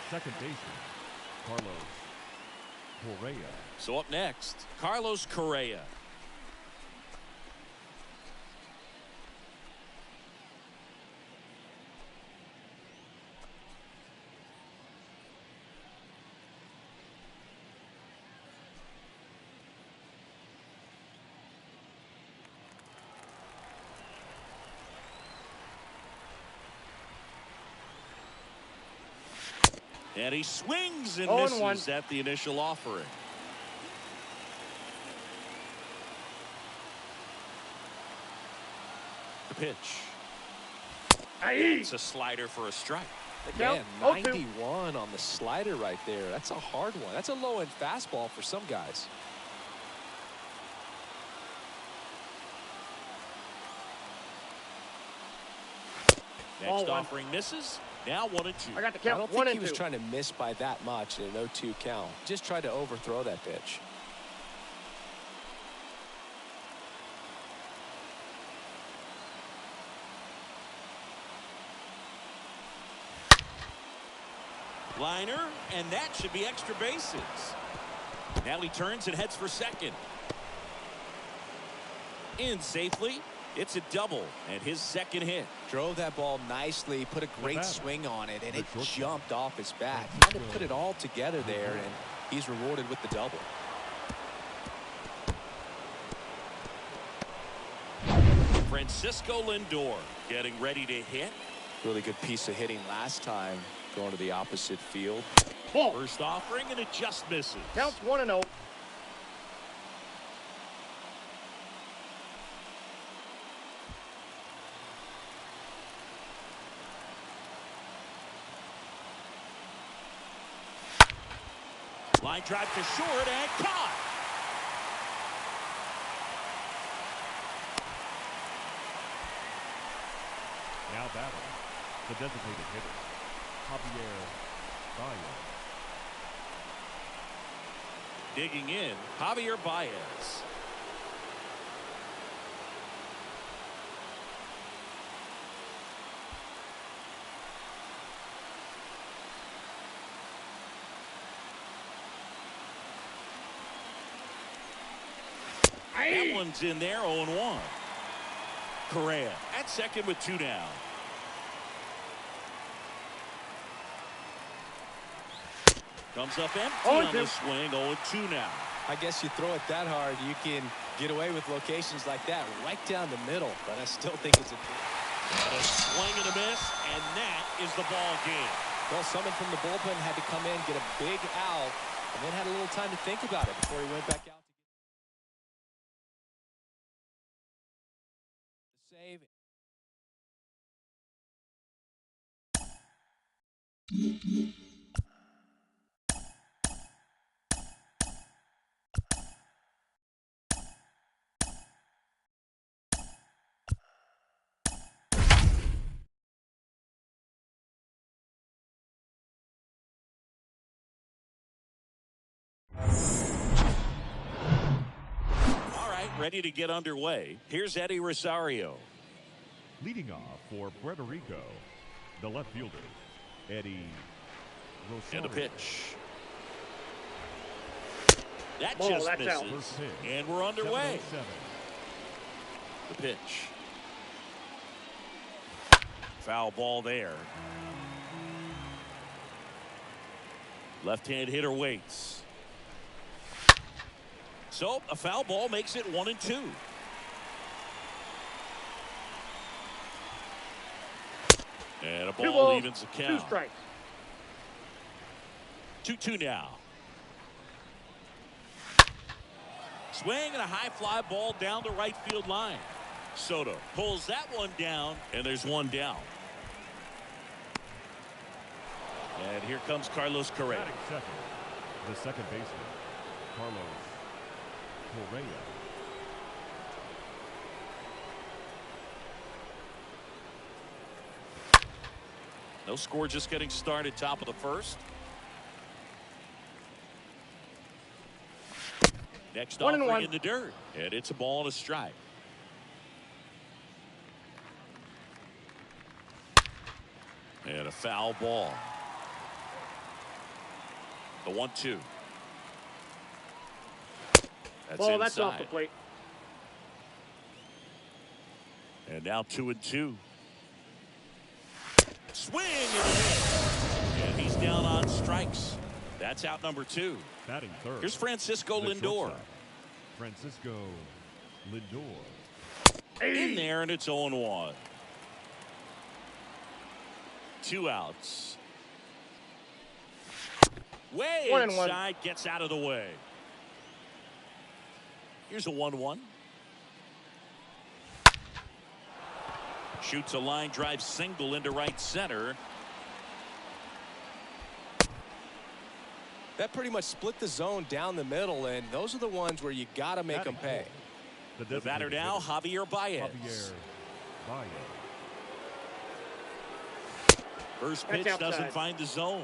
second baseman, Carlos Correa. So up next, Carlos Correa. And he swings and misses at the initial offering. The pitch. It's a slider for a strike. Man, 91 on the slider right there. That's a hard one. That's a low-end fastball for some guys. Next offering misses. Now 1-2. I got the count. I don't think he was trying to miss by that much in an 0-2 count. Just tried to overthrow that pitch. Liner, and that should be extra bases. Now he turns and heads for second. In safely. It's a double and his second hit. Drove that ball nicely, put a great swing on it, and it jumped off his bat. He had to put it all together there, and he's rewarded with the double. Francisco Lindor getting ready to hit. Really good piece of hitting last time, going to the opposite field. First offering, and it just misses. Counts 1-0. Line drive to short and caught. Now batting, the designated hitter, Bayas. Digging in, Javier Bayas. That one's in there, 0-1. Correa at second with 2 down. Comes up empty on the swing, 0-2 now. I guess you throw it that hard, you can get away with locations like that right down the middle, but I still think it's a swing and a miss, and that is the ball game. Well, someone from the bullpen had to come in, get a big out, and then had a little time to think about it before he went back out to save. Ready to get underway. Here's Eddie Rosario. Leading off for Puerto Rico, the left fielder, Eddie Rosario. And a pitch. That Ball, just that's misses. out. And we're underway. 7-0-7. The pitch. Foul ball there. Left-hand hitter waits. So a foul ball makes it 1-2. And a ball evens the count. 2 strikes. 2-2 now. Swing and a high fly ball down the right field line. Soto pulls that one down, and there's one down. And here comes Carlos Correa. Batting second, the second baseman, Carlos Correa. No score, just getting started. Top of the first. Next offering in the dirt, and it's a ball and a strike. And a foul ball. The 1-2. Ball, that's off the plate. And now 2-2. Swing and a hit. And he's down on strikes. That's out number 2. Batting third. Here's Francisco the Lindor. shortstop, Francisco Lindor. In there, and it's 0-1. 2 outs. Way inside, gets out of the way. Here's a 1-1. Shoots a line drive single into right center. That pretty much split the zone down the middle, and those are the ones where you got to make them pay. The batter now, Javier Bayas. First pitch doesn't find the zone.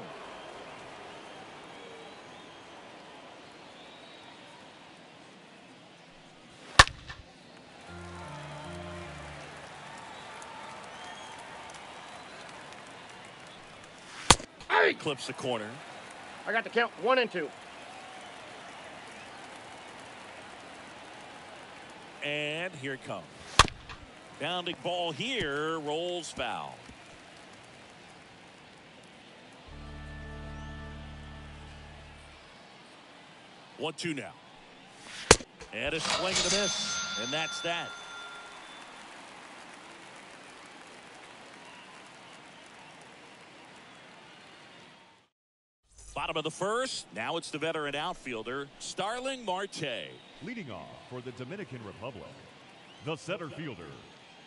He clips the corner. I got the count 1-2. And here it comes. Bounding ball here, rolls foul. One, 2 now. And a swing and a miss. And that's that. Bottom of the first. Now it's the veteran outfielder, Starling Marte. Leading off for the Dominican Republic, the center fielder,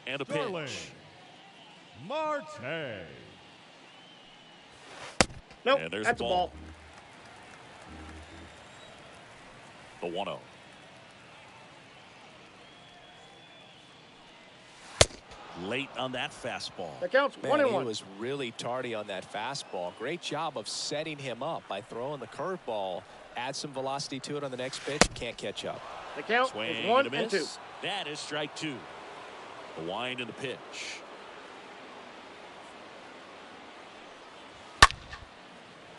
and a Starling pitch. Marte. Nope, and there's that's the a ball. The 1-0. Late on that fastball. The count's 1-1. He was really tardy on that fastball. Great job of setting him up by throwing the curveball. Add some velocity to it on the next pitch. Can't catch up. The count Swing is and a 1-2. miss. That is strike 2. The wind and the pitch.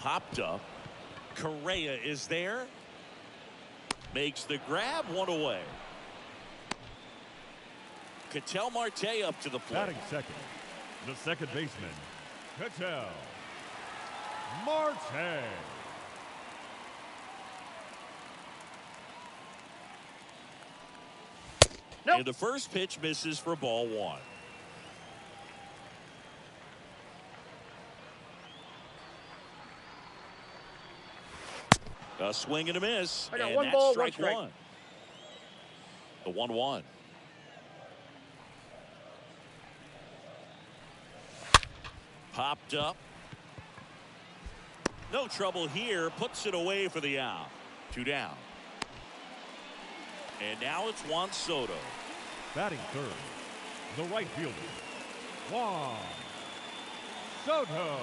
Popped up. Correa is there. Makes the grab, 1 away. Ketel Marte up to the plate. Batting second, the second baseman, Ketel Marte. Nope. And the first pitch misses for ball 1. A swing and a miss. I got and one that's ball, strike one strike. one. The 1-1. Popped up. No trouble here. Puts it away for the out. 2 down. And now it's Juan Soto. Batting third, the right fielder, Juan Soto.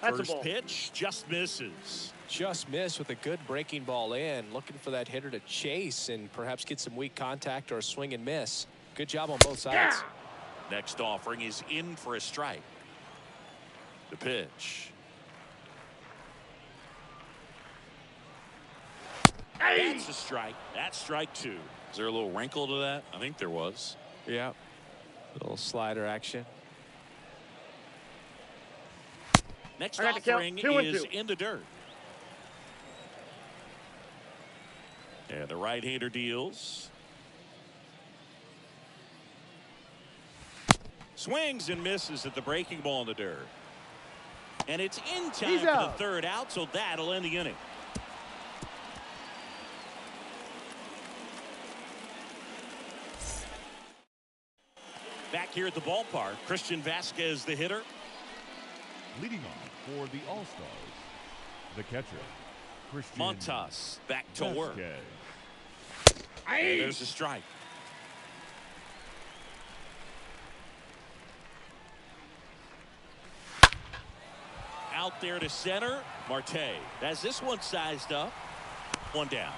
That's First a ball. pitch just misses. Just missed with a good breaking ball in. Looking for that hitter to chase and perhaps get some weak contact or a swing and miss. Good job on both sides. Yeah. Next offering is in for a strike. The pitch. Hey. That's a strike. That's strike 2. Is there a little wrinkle to that? I think there was. Yeah. Little slider action. Next I got to count. offering 2 and is 2. in the dirt. And the right-hander deals. Swings and misses at the breaking ball in the dirt. And it's in time He's for the out. 3rd out, so that'll end the inning. Back here at the ballpark, Christian Vasquez, the hitter. Leading off for the All-Stars, the catcher, Christian Montas back to work. Vasquez. And there's a strike. Out there to center, Marte. As this one sized up, 1 down.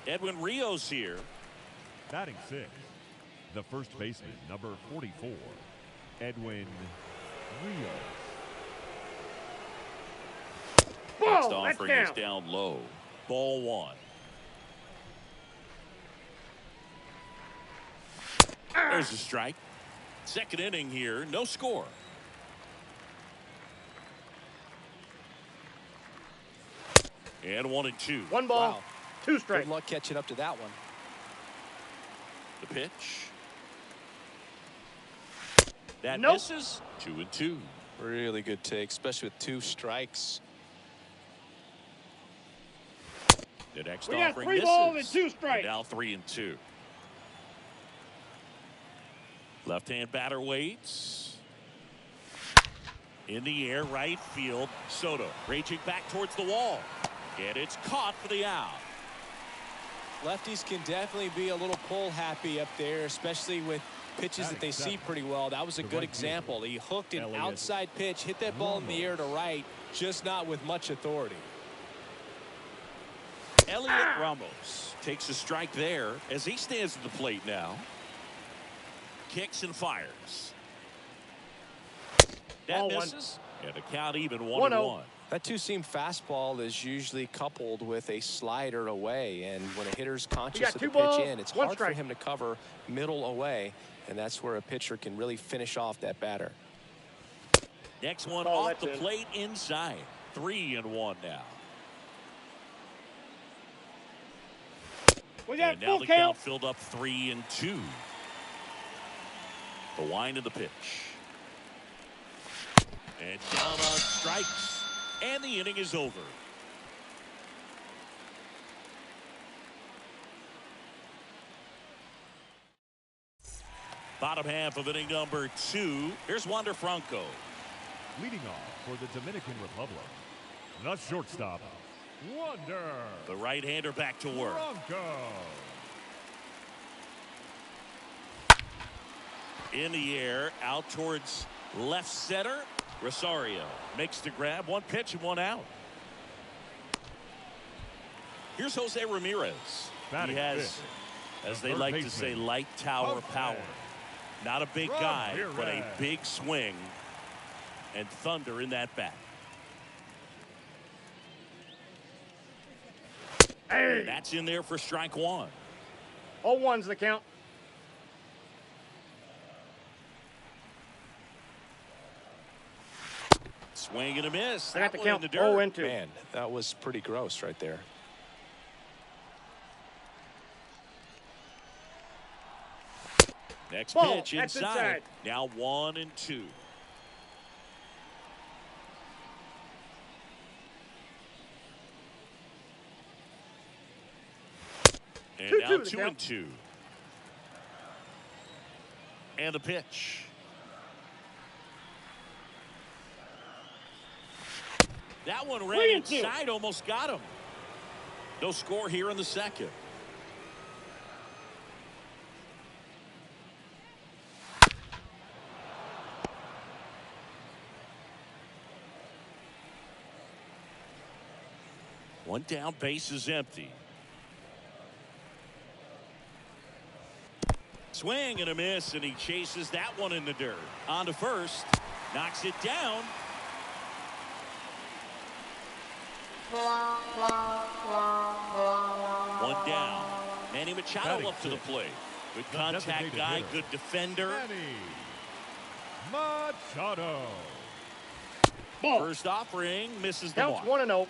Edwin Rios here. Batting 6, the first baseman, number 44, Edwin Rios. Next Ball. That's offering is down. down low. Ball 1. There's a strike. Second inning here, no score. And 1 and 2. 1 ball. Wow. 2 strikes. Good luck catching up to that one. The pitch. That Nope. misses. 2 and 2. Really good take, especially with 2 strikes. The next We got offering 3 misses. balls and 2 strikes. And now 3 and 2. Left-hand batter waits. In the air, right field. Soto raging back towards the wall. And it's caught for the out. Lefties can definitely be a little pull happy up there, especially with pitches that they see pretty well. That was a good example. He hooked an outside pitch, hit that ball in the air to right, just not with much authority. Elliot Ramos takes a strike there as he stands at the plate now. Kicks and fires. That Ball 1. misses. And the count even 1-0. 1-1. That 2-seam fastball is usually coupled with a slider away, and when a hitter's conscious of the 2 pitch balls, in, it's 1 hard for strike. him to cover middle away, and that's where a pitcher can really finish off that batter. Next one Ball, off the that's in. plate inside. 3 and 1 now. We got And now full the count. count filled up 3 and 2. The wind of the pitch. And down on strikes. And the inning is over. Bottom half of inning number 2. Here's Wander Franco. Leading off for the Dominican Republic, the shortstop, Wander The right-hander back to work. Franco. In the air, out towards left center. Rosario makes the grab. 1 pitch and 1 out. Here's Jose Ramirez. Batting He has, fifth, as the they third like to baseman, say, light tower Jose power. Not a big guy, but a Ramirez. big swing and thunder in that bat. Hey. And that's in there for strike 1. All 1's the count. Swing and a miss. I got the That one in count. the dirt. 0 and 2. Man, that was pretty gross right there. Next Ball. pitch That's inside. Now 1-2. And now 2-2. And the pitch. That one ran inside, almost got him. No score here in the second. One down, base is empty. Swing and a miss, and he chases that one in the dirt. On to first, knocks it down. One down. Manny Machado up to the plate. Good contact guy, good defender. Manny Machado. Ball. First offering, misses the Counts mark. 1-0.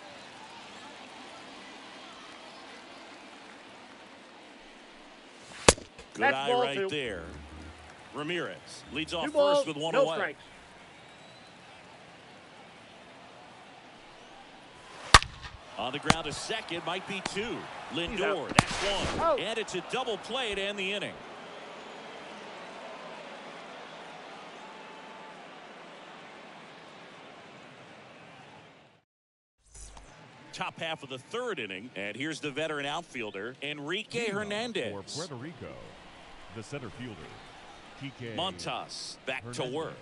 Good That's eye ball right 2. there. Ramirez leads off 2 first balls, with one no away. strikes. On the ground, a second, might be 2. Lindor, that's 1. Out. And it's a double play to end the inning. Top half of the third inning, and here's the veteran outfielder, Enrique Hernandez. For Puerto Rico, the center fielder, Kike Montas back to Hernandez. work.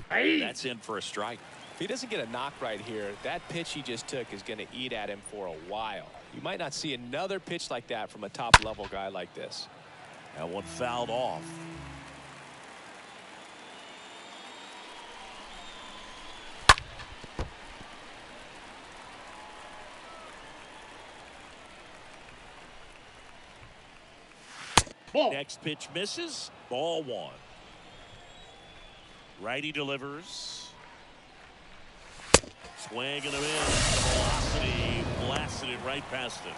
Hey. That's in for a strike. If he doesn't get a knock right here, that pitch he just took is going to eat at him for a while. You might not see another pitch like that from a top-level guy like this. That one fouled off. Ball. Next pitch misses. Ball 1. Righty delivers. Swing and a miss. Velocity blasted it right past him.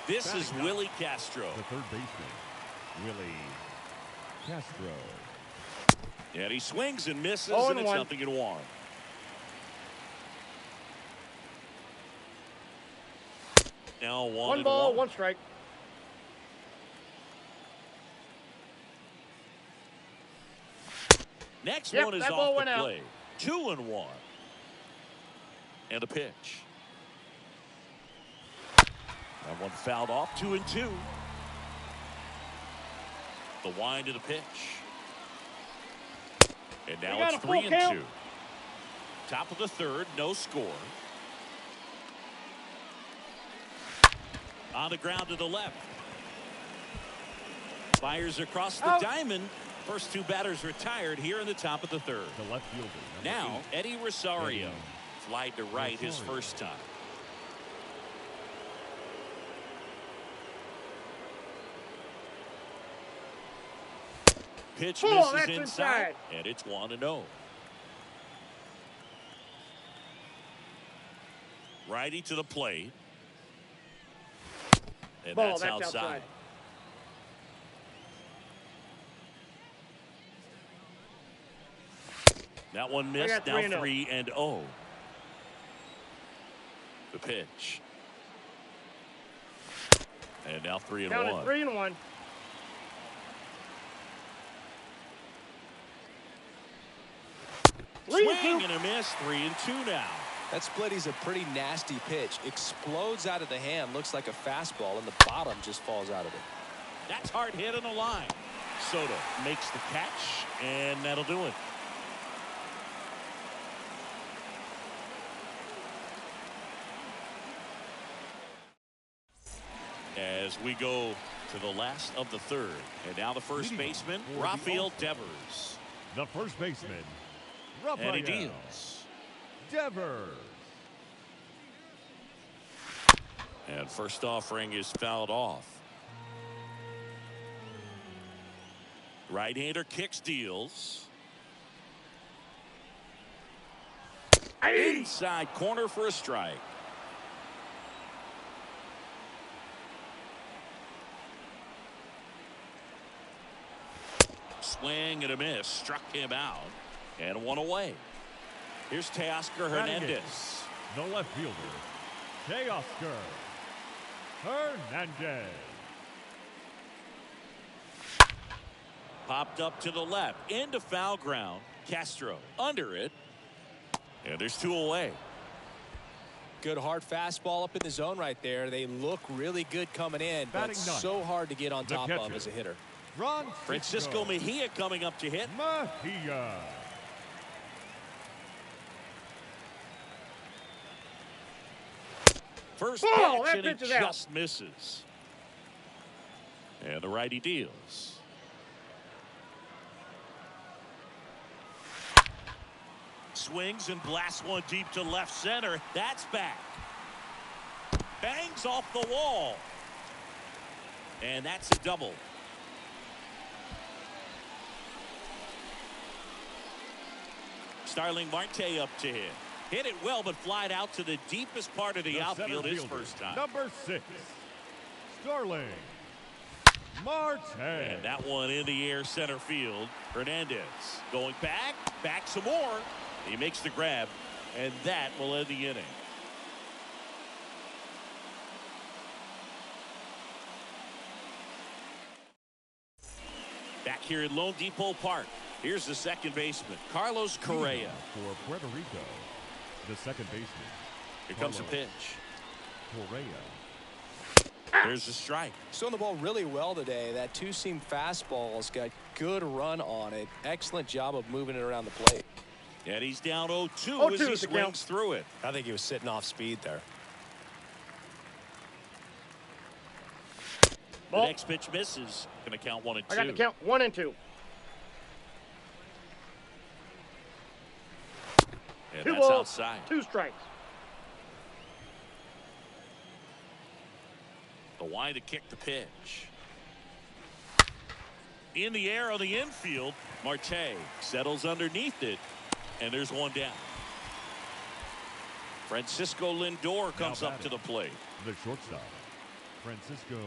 This is Willie Castro. The third baseman, Willie Castro. And he swings and misses, 0-1. and it's 0-1. Now 1 ball, 1-1. 1 strike. Next Yep, one is that ball off went the out. plate. 2-1. And a pitch. That one fouled off. 2-2. The wind of the pitch. And now got it's a full 3-2. count. Top of the third, no score. On the ground to the left. Fires across the Out. diamond. First 2 batters retired here in the top of the third. The left fielder. Now, Eddie Rosario. Eddie Flied to right his Rosario. first time. Pitch Ball, misses that's inside, inside. and it's 1-0. Righty to the plate. And Ball, that's that's outside. outside. That one I missed. got Now 3-0. 3-0. The pitch. And now 3-1. Counted 3-1. Swing and a miss. 3-2 now. That split is a pretty nasty pitch. Explodes out of the hand. Looks like a fastball, and the bottom just falls out of it. That's hard hit on the line. Soto makes the catch, and that'll do it. As we go to the last of the third. And now the first Leading baseman, for the Rafael All-Stars. Devers. The first baseman, And he Rafael deals. Devers. And first offering is fouled off. Right-hander kicks, deals. Inside corner for a strike. Swing and a miss. Struck him out. And one away. Here's Teoscar Hernandez. The left fielder, Teoscar Hernandez. Popped up to the left. Into foul ground. Castro under it. And there's 2 away. Good hard fastball up in the zone right there. They look really good coming in, but it's so hard to get on top of as a hitter. Francisco Mejia coming up to hit. Mejia. First pitch, and it just misses. And the righty deals. Swings and blasts one deep to left center. That's back. Bangs off the wall. And that's a double. Starling Marte up to hit. Hit it well, but flied out to the deepest part of the outfield his first time. Number 6, Starling Marte. And that one in the air center field. Hernandez going back some more. He makes the grab, and that will end the inning. Back here at Lone Depot Park, here's the second baseman, Carlos Correa. For Puerto Rico, the second baseman. Here comes a pitch. Correa. There's a strike. Throwing the ball really well today. That two-seam fastball's got good run on it. Excellent job of moving it around the plate. And he's down 0-2 as he swings through it. I think he was sitting off speed there. The next pitch misses. Going to count 1 and 2. I got to count 1 and 2. And 2 that's balls, outside. 2 strikes. The wind to kick the pitch. In the air on the infield, Marte settles underneath it, and there's one down. Francisco Lindor comes up to the plate. The shortstop, Francisco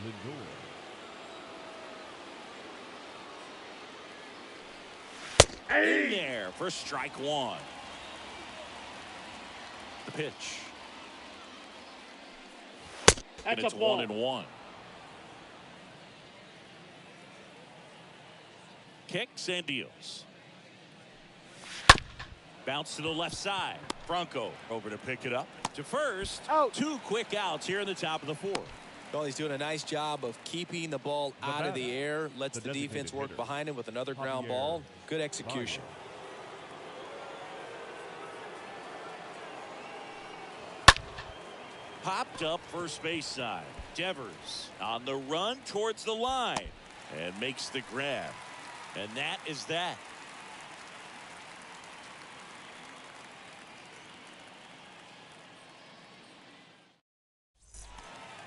Lindor. In there for strike 1. The pitch. That's and it's a ball. 1-1. Kicks and deals. Bounce to the left side. Franco over to pick it up. To first. Out. 2 quick outs here in the top of the 4th. Well, he's doing a nice job of keeping the ball out of the air. Lets the defense work behind him with another ground ball. Good execution. Popped up first base side. Devers on the run towards the line and makes the grab. And that is that.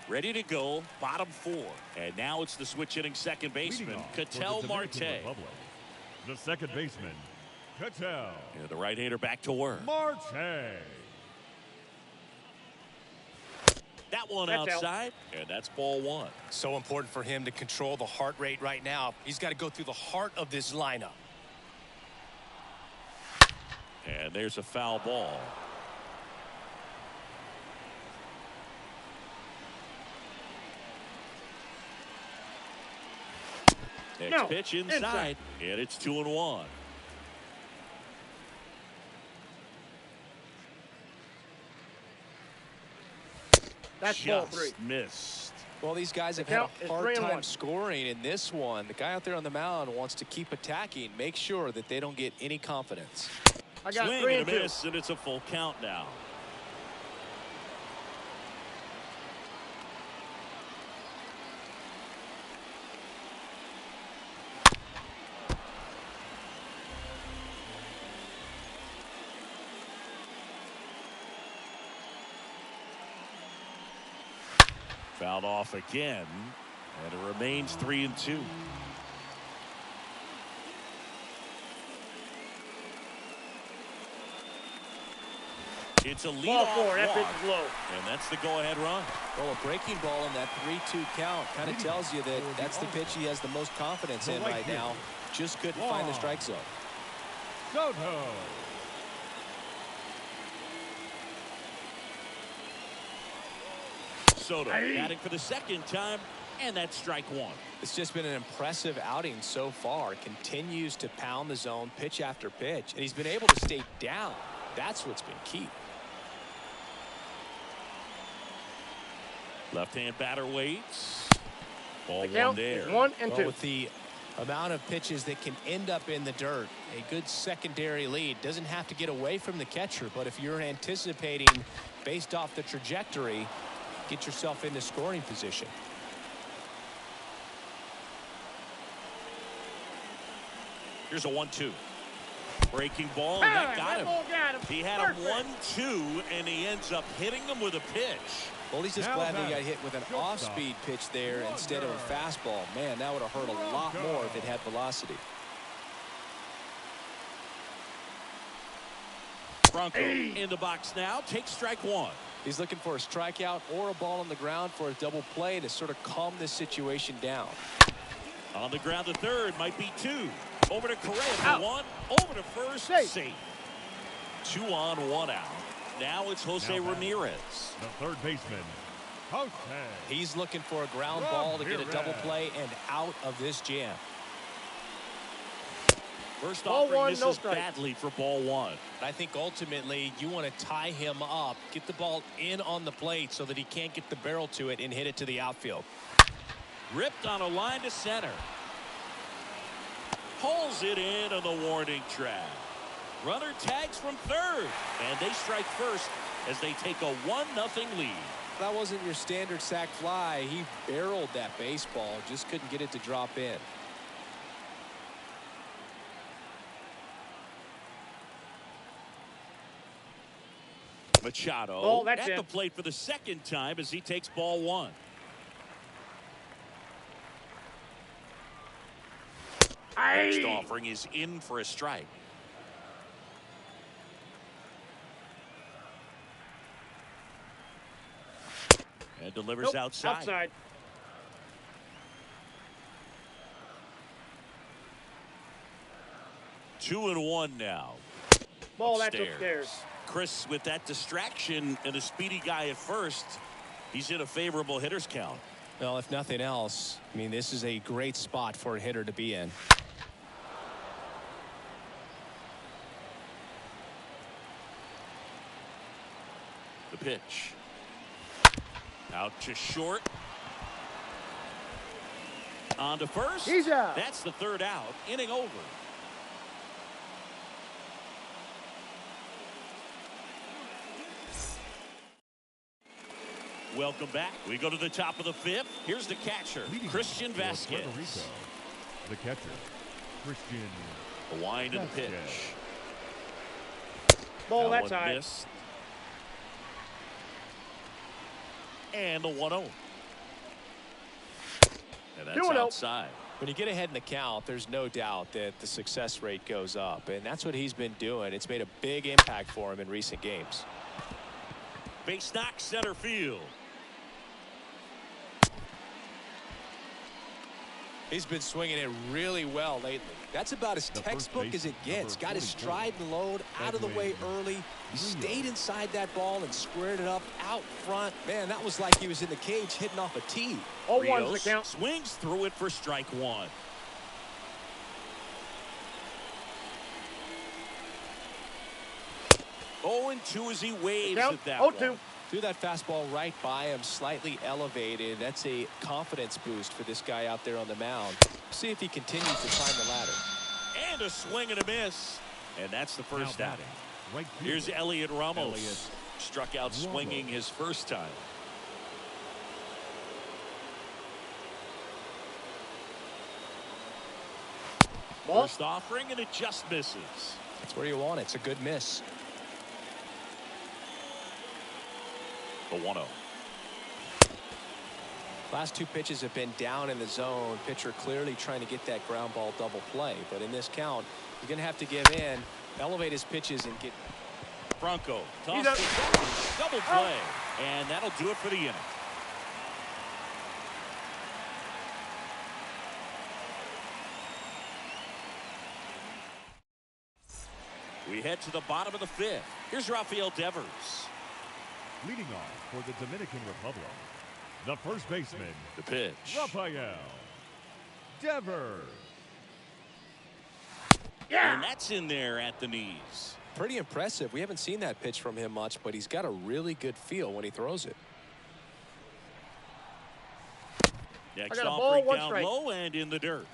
Ready to go, bottom 4. And now it's the switch hitting second baseman, Ketel Marte. The second baseman, Ketel. And the right-hander back to work. Marte. That one outside, and that's ball 1. So important for him to control the heart rate right now. He's got to go through the heart of this lineup. And there's a foul ball. Next pitch inside, and it's 2-1. That's just ball 3. Missed. Well, these guys have had a hard time scoring in this one. The guy out there on the mound wants to keep attacking, make sure that they don't get any confidence. I got Swing 3 and and a miss, and it's a full count now. Fouled off again, and it remains 3-2. It's a lead Ball off four. That pitch walk, is low. and that's the go-ahead run. Well, a breaking ball in that 3-2 count kind of tells you that that's the pitch he has the most confidence in right now. Just couldn't find the strike zone. Soto batting for the second time, and that's strike one. It's just been an impressive outing so far. Continues to pound the zone pitch after pitch, and he's been able to stay down. That's what's been key. Left-hand batter waits. Ball The count one there. is 1 and 2. Well, with the amount of pitches that can end up in the dirt, a good secondary lead. Doesn't have to get away from the catcher, but if you're anticipating based off the trajectory, get yourself into scoring position. Here's a 1-2. Breaking ball, and that got him. He had a 1-2, and he ends up hitting him with a pitch. Well, he's just glad that he got hit with an off-speed pitch there instead of a fastball. Man, that would have hurt a lot more if it had velocity. Bronco in the box now. Takes strike one. He's looking for a strikeout or a ball on the ground for a double play to sort of calm this situation down. On the ground, the third might be two. Over to Correa for one. Over to first. Safe. 2 on, 1 out. Now it's Jose Ramirez. The third baseman, Jose. He's looking for a ground ball to get a double play and out of this jam. First offering misses badly for ball one. I think ultimately you want to tie him up, get the ball in on the plate so that he can't get the barrel to it and hit it to the outfield. Ripped on a line to center. Pulls it in on the warning track. Runner tags from third, and they strike first as they take a 1-0 lead. That wasn't your standard sac fly. He barreled that baseball, just couldn't get it to drop in. Machado at the plate for the second time as he takes ball one. Next offering is in for a strike. And delivers outside. 2-1 now. Ball, that's upstairs. Chris, with that distraction and a speedy guy at first, he's in a favorable hitter's count. Well, if nothing else, I mean, this is a great spot for a hitter to be in. The pitch. Out to short. On to first. He's out. That's the third out. Inning over. Welcome back. We go to the top of the fifth. Here's the catcher, Christian Vasquez. Puerto Rico, the catcher, Christian. A wind of the pitch. Ball, that's high. Missed. And the 1-0. And that's outside. When you get ahead in the count, there's no doubt that the success rate goes up, and that's what he's been doing. It's made a big impact for him in recent games. Base knock, center field. He's been swinging it really well lately. That's about as textbook as it gets. Got his stride and load out of the way early. He stayed inside that ball and squared it up out front. Man, that was like he was in the cage hitting off a tee. 0-1's the count. Swings through it for strike one. Oh, and 2 as he waves at that 0-2. Threw that fastball right by him, slightly elevated. That's a confidence boost for this guy out there on the mound. See if he continues to climb the ladder. And a swing and a miss. And that's the first outing. Right. Here's Elliot Ramos. Struck out swinging his first time. Ball. First offering, and it just misses. That's where you want it. It's a good miss. The 1-0. Last 2 pitches have been down in the zone. Pitcher clearly trying to get that ground ball double play. But in this count, you're going to have to give in, elevate his pitches, and get. Franco tosses it double play, and that'll do it for the inning. We head to the bottom of the fifth. Here's Rafael Devers. Leading off for the Dominican Republic, the first baseman, The pitch. Rafael Devers. And that's in there at the knees. Pretty impressive. We haven't seen that pitch from him much, but he's got a really good feel when he throws it. Next offering down low and in the dirt.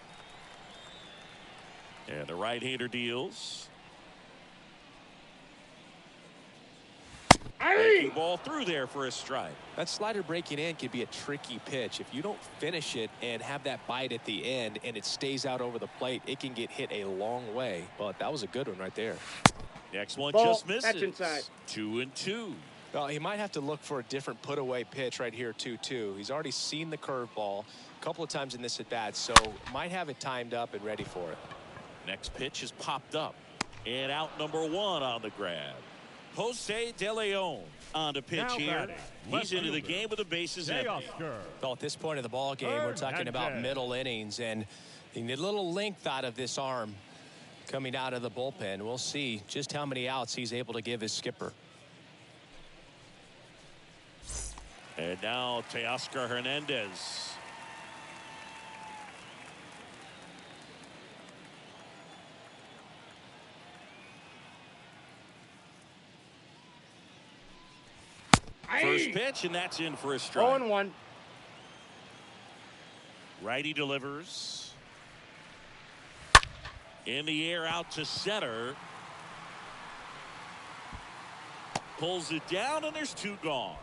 And the right-hander deals. Breaking ball through there for a strike. That slider breaking in can be a tricky pitch. If you don't finish it and have that bite at the end and it stays out over the plate, it can get hit a long way. But that was a good one right there. Next one just misses. That's inside. 2-2. Well, he might have to look for a different put-away pitch right here, 2-2. He's already seen the curveball a couple of times in this at-bat, so might have it timed up and ready for it. Next pitch is popped up. And out number 1 on the grab. Jose De Leon on the pitch Now here. batting, He's into the game with the bases empty. Well, at this point of the ball game, we're talking about middle innings, and you need a little length out of this arm coming out of the bullpen. We'll see just how many outs he's able to give his skipper. And now Teoscar Hernandez. First pitch, and that's in for a strike. 0-1. Righty delivers. In the air out to center. Pulls it down, and there's 2 gone.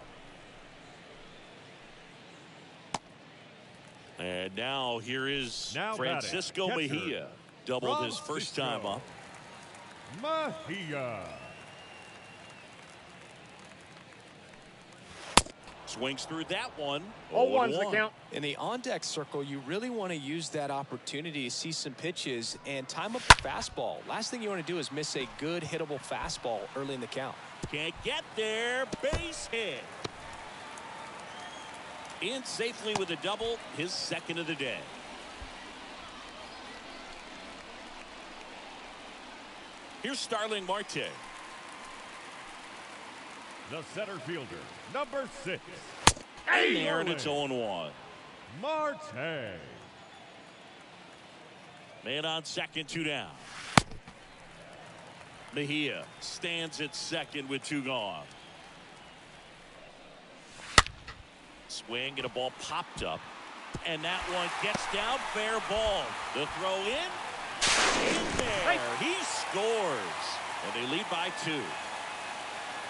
And now here is Francisco Mejia. Doubled his first time up. Mejia. Swings through that one. 0-1's the count. In the on-deck circle, you really want to use that opportunity to see some pitches and time up the fastball. Last thing you want to do is miss a good hittable fastball early in the count. Can't get there. Base hit. In safely with a double, his second of the day. Here's Starling Marte. The center fielder, number 6. In there, and it's 0-1. Marte. Man on second, 2 down. Mejia stands at second with 2 gone. Swing and a ball popped up. And that one gets down, fair ball. The throw in there. He scores. And they lead by 2.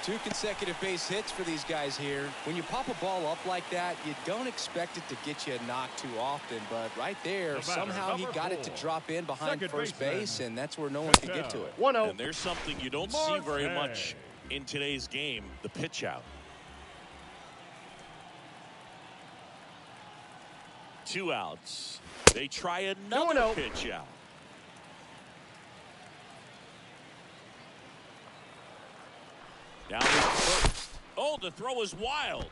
2 consecutive base hits for these guys here. When you pop a ball up like that, you don't expect it to get you a knock too often. But right there, somehow he got it to drop in behind first base, and that's where no one could get to it. 1-0. And there's something you don't see very much in today's game, the pitch out. 2 outs. They try another pitch out. Down to first. Oh, the throw is wild.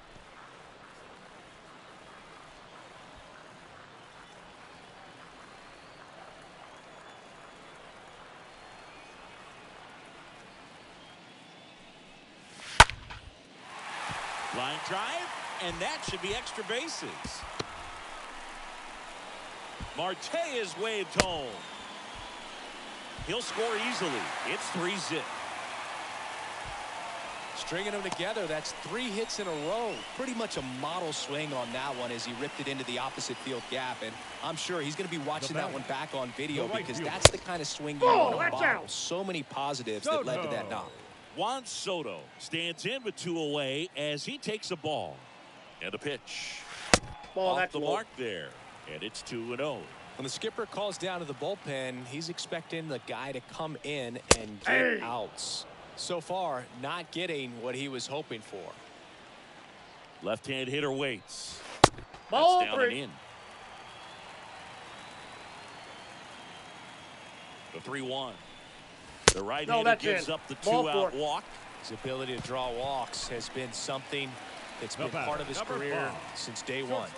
Line drive, and that should be extra bases. Marte is waved home. He'll score easily. It's 3-0. Stringing them together, that's 3 hits in a row. Pretty much a model swing on that one as he ripped it into the opposite field gap. And I'm sure he's going to be watching that one back on video because that's the kind of swing you want to model. So many positives that led to that knock. Juan Soto stands in with 2 away as he takes a ball. And a pitch. Off the mark there. And it's 2-0. When the skipper calls down to the bullpen, he's expecting the guy to come in and get outs. So far, not getting what he was hoping for. Left-hand hitter waits. Ball That's down and in. The 3-1. The right-hander gives up the 2-out walk. His ability to draw walks has been something that's been part of his career since day one.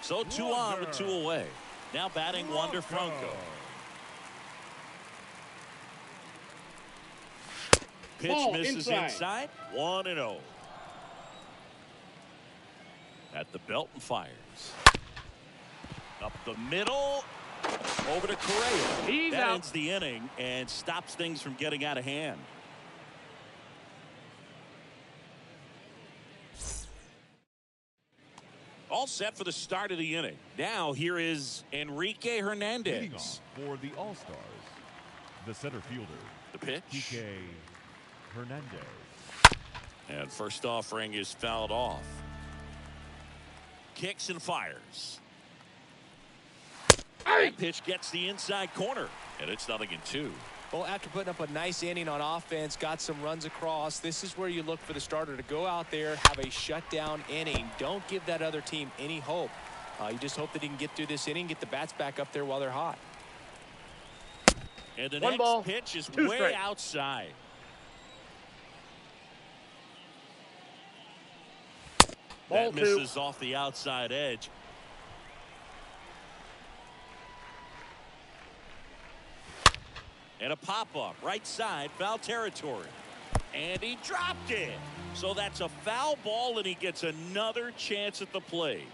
So 2 on with 2 away. Now batting Wander Franco. Pitch Ball misses inside. 1-0. At the belt and fires. Up the middle. Over to Correa. That ends the inning and stops things from getting out of hand. All set for the start of the inning. Now here is Enrique Hernandez. Leading off for the All-Stars, the center fielder, the pitch. Enrique Hernandez. And first offering is fouled off. Kicks and fires. That pitch gets the inside corner, and it's 0-2. Well, after putting up a nice inning on offense, got some runs across, this is where you look for the starter to go out there, have a shutdown inning. Don't give that other team any hope. You just hope that he can get through this inning, get the bats back up there while they're hot. And the next pitch is way outside. That misses off the outside edge. And a pop-up, right side, foul territory. And he dropped it. So that's a foul ball, and he gets another chance at the plate.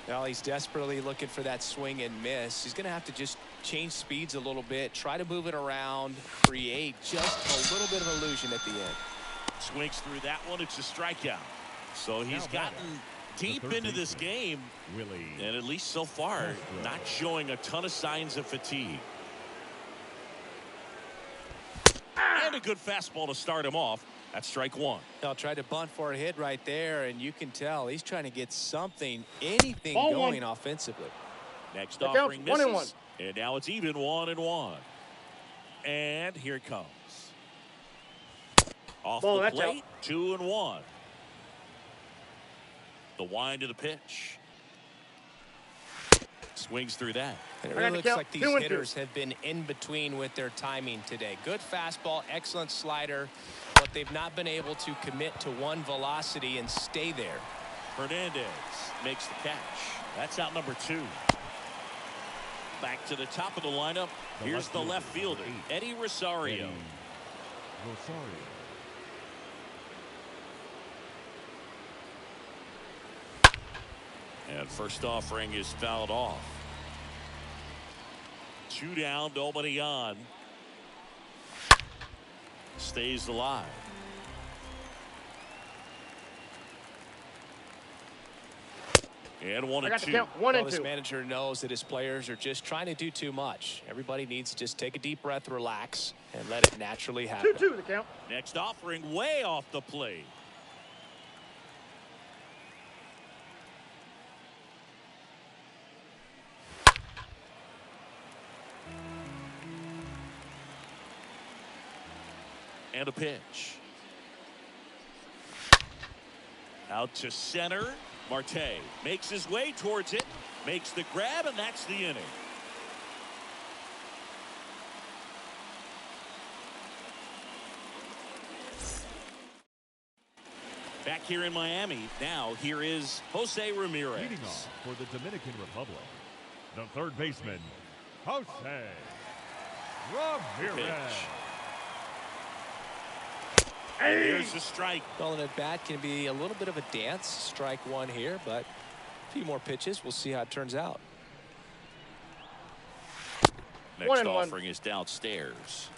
Now he's desperately looking for that swing and miss. He's going to have to just change speeds a little bit, try to move it around, create just a little bit of illusion at the end. Swings through that one. It's a strikeout. So he's gotten deep into this game, and at least so far, not showing a ton of signs of fatigue. And a good fastball to start him off. That's strike one. They'll try to bunt for a hit right there, and you can tell he's trying to get something, anything going offensively. Next offering misses, and now it's even 1-1. And here it comes. Off the plate, 2-1. The wind of the pitch. Swings through that. And it really looks like these hitters have been in between with their timing today. Good fastball, excellent slider, but they've not been able to commit to one velocity and stay there. Hernandez makes the catch. That's out number 2. Back to the top of the lineup. Here's the left fielder, Eddie Rosario. And first offering is fouled off. 2 down, nobody on. Stays alive. And 1-2. Well, this manager knows that his players are just trying to do too much. Everybody needs to just take a deep breath, relax, and let it naturally happen. 2-2 the count. Next offering way off the plate. And a pitch. Out to center. Marte makes his way towards it, makes the grab, and that's the inning. Back here in Miami, now here is Jose Ramirez. Leading off for the Dominican Republic, the third baseman, Jose Ramirez. Here's the strike. Well, an at-bat can be a little bit of a dance. Strike one here, but a few more pitches. We'll see how it turns out. Next offering is downstairs.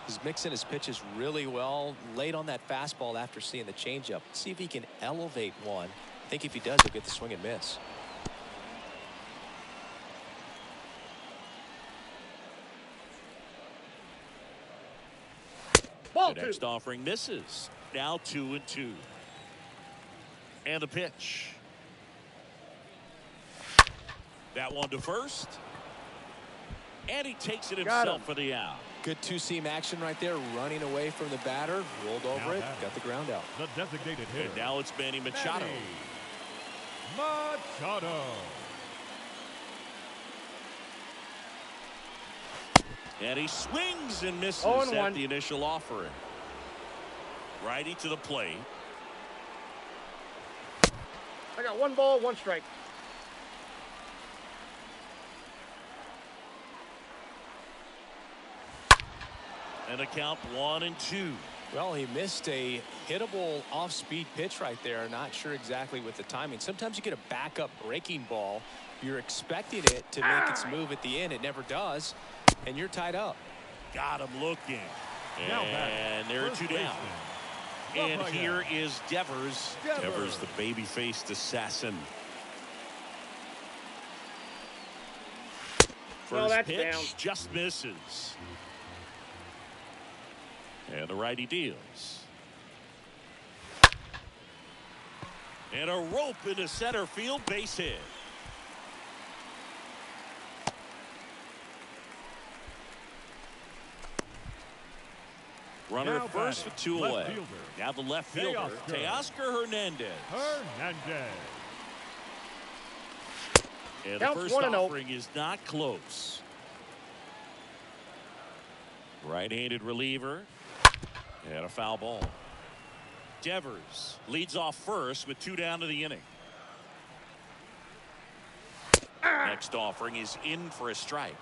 He's mixing his pitches really well. Late on that fastball after seeing the changeup. See if he can elevate one. I think if he does, he'll get the swing and miss. The next offering misses. Now 2-2. And the pitch. That one to first. And he takes it himself for the out. Good two-seam action right there, running away from the batter, rolled over it, got the ground out. The designated hitter. And now it's Manny Machado. Machado. And he swings and misses at the initial offering. Righty to the plate. I got 1 ball, 1 strike. And a count 1-2. Well, he missed a hittable off-speed pitch right there. Not sure exactly with the timing. Sometimes you get a backup breaking ball. You're expecting it to make its move at the end. It never does. And you're tied up. Got him looking. And there are 2 down. And here is Devers. Devers, the baby-faced assassin. First pitch down. Just misses. And the righty deals. And a rope into center field, base hit. Runner at first with 2 away. Now the left fielder, Teoscar Hernandez. And the first offering is not close. Right-handed reliever. And a foul ball. Devers leads off first with 2 down to the inning. Next offering is in for a strike.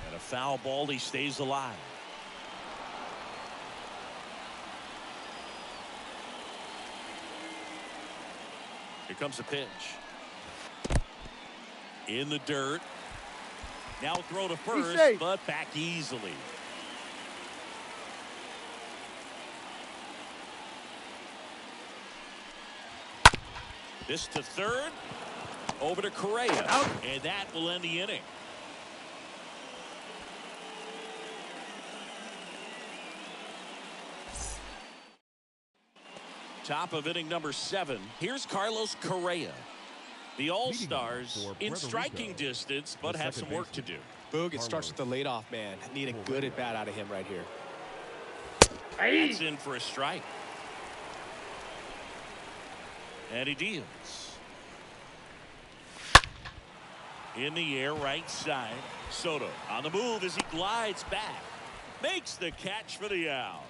And a foul ball. He stays alive. Here comes the pitch. In the dirt. Now throw to first, but back easily. This to third. Over to Correa. And that will end the inning. Top of inning number 7. Here's Carlos Correa. The All-Stars in striking distance, but have some work to do. Boog, it starts with the leadoff man. Need a good at-bat out of him right here. That's in for a strike. And he deals. In the air, right side. Soto on the move as he glides back. Makes the catch for the out.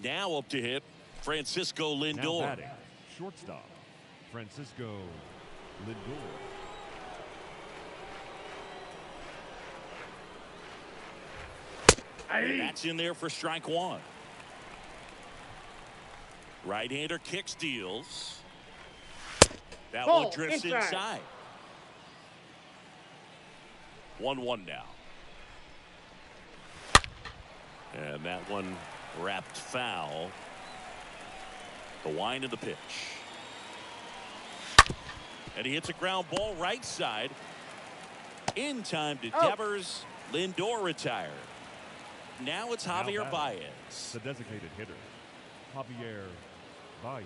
Now up to hit, Francisco Lindor. Shortstop, Francisco Lindor. That's in there for strike 1. Right-hander kicks, deals. That one drifts inside. 1-1 now. And that one wrapped foul. The wind of the pitch. And he hits a ground ball right side. In time to Devers. Lindor retired. Now it's Javier Bayas. The designated hitter, Javier Bayas.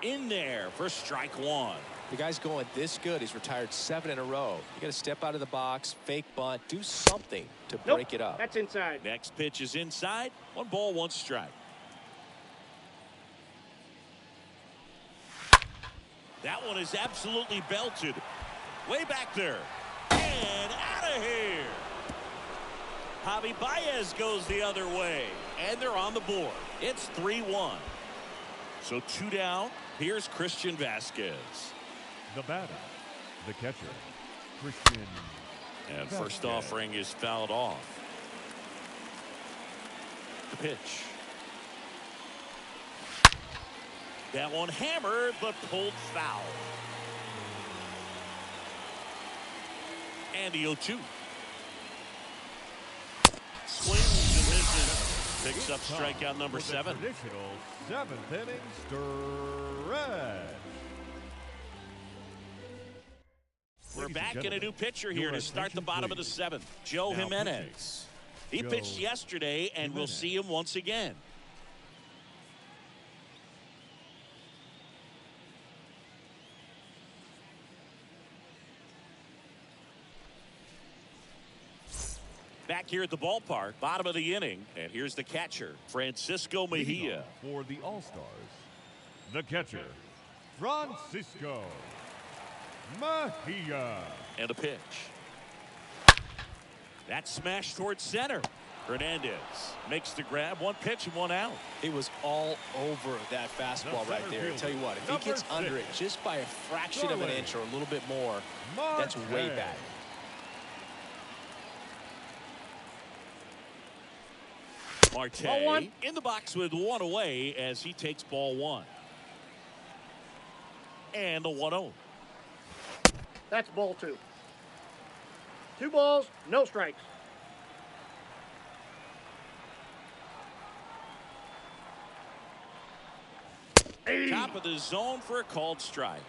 In there for strike 1. The guy's going this good. He's retired 7 in a row. You got to step out of the box, fake bunt, do something to break it up. That's inside. Next pitch is inside. 1 ball, 1 strike. That one is absolutely belted. Way back there. And out of here. Javi Bayas goes the other way. And they're on the board. It's 3-1. So 2 down. Here's Christian Vasquez. The batter, the catcher, Christian. And first offering is fouled off. The pitch. That one hammered, but pulled foul. And the 0-2. Swings and misses. Picks up strikeout number 7. Traditional 7th inning stretch. We're back in a new pitcher here to start the bottom of the 7th. Joe Jimenez. He pitched yesterday, and we'll see him once again. Back here at the ballpark, bottom of the inning. And here's the catcher, Francisco Mejia. For the All-Stars, the catcher, Francisco Mejia. And a pitch. That's smashed towards center. Hernandez makes the grab. One pitch and one out. He was all over that fastball right there. I tell you what, if he gets under it just by a fraction of an inch or a little bit more, that's way back. Marte in the box with one away as he takes ball one. And the 1-0. That's ball two. 2 balls, no strikes. Top of the zone for a called strike.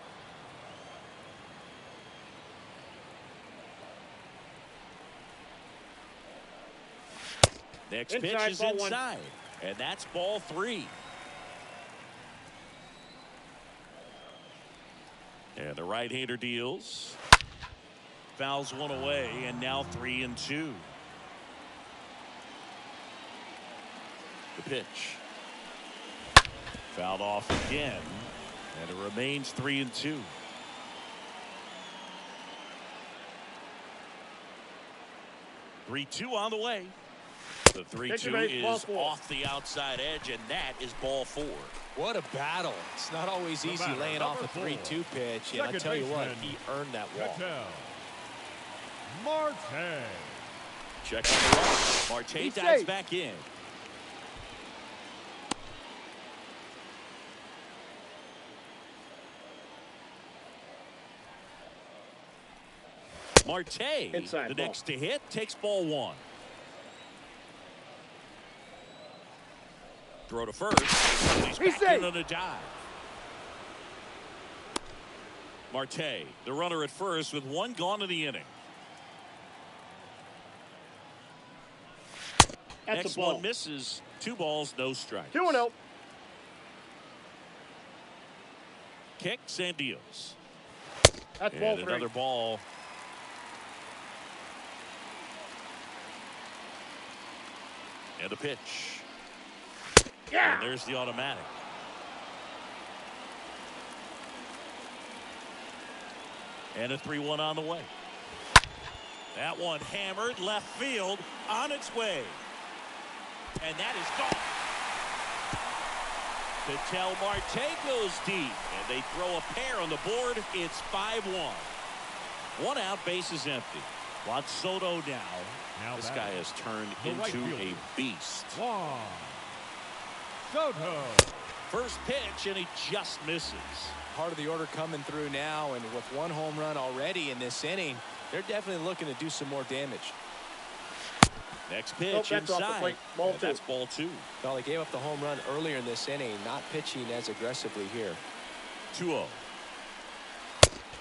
Next pitch is inside, and that's ball 3. And the right-hander deals. Fouls one away, and now 3-2. The pitch. Fouled off again, and it remains 3-2. Three-two on the way. The 3-2 is off the outside edge, and that is ball 4. What a battle. It's not always easy laying off a 3-2 pitch, and I tell you what, he earned that walk. Marte. Check on the run. Marte dives back in. Marte, the next to hit, takes ball 1. Throw to first. He's back in on a dive. Marte, the runner at first with 1 gone in the inning. Next one misses. 2 balls, no strikes. 2-0. Kicks and deals. That's ball 3. Another ball. And a pitch. Yeah. And there's the automatic. And a 3-1 on the way. That one hammered left field on its way. And that is gone. Ketel Marte goes deep. And they throw a pair on the board. It's 5-1. 1 out, bases empty. Juan Soto now. This guy has turned into a beast. Juan Soto. First pitch, and he just misses. Part of the order coming through now, and with 1 home run already in this inning, they're definitely looking to do some more damage. Next pitch inside. Ball 2. That's ball 2. Well, he gave up the home run earlier in this inning, not pitching as aggressively here. 2-0.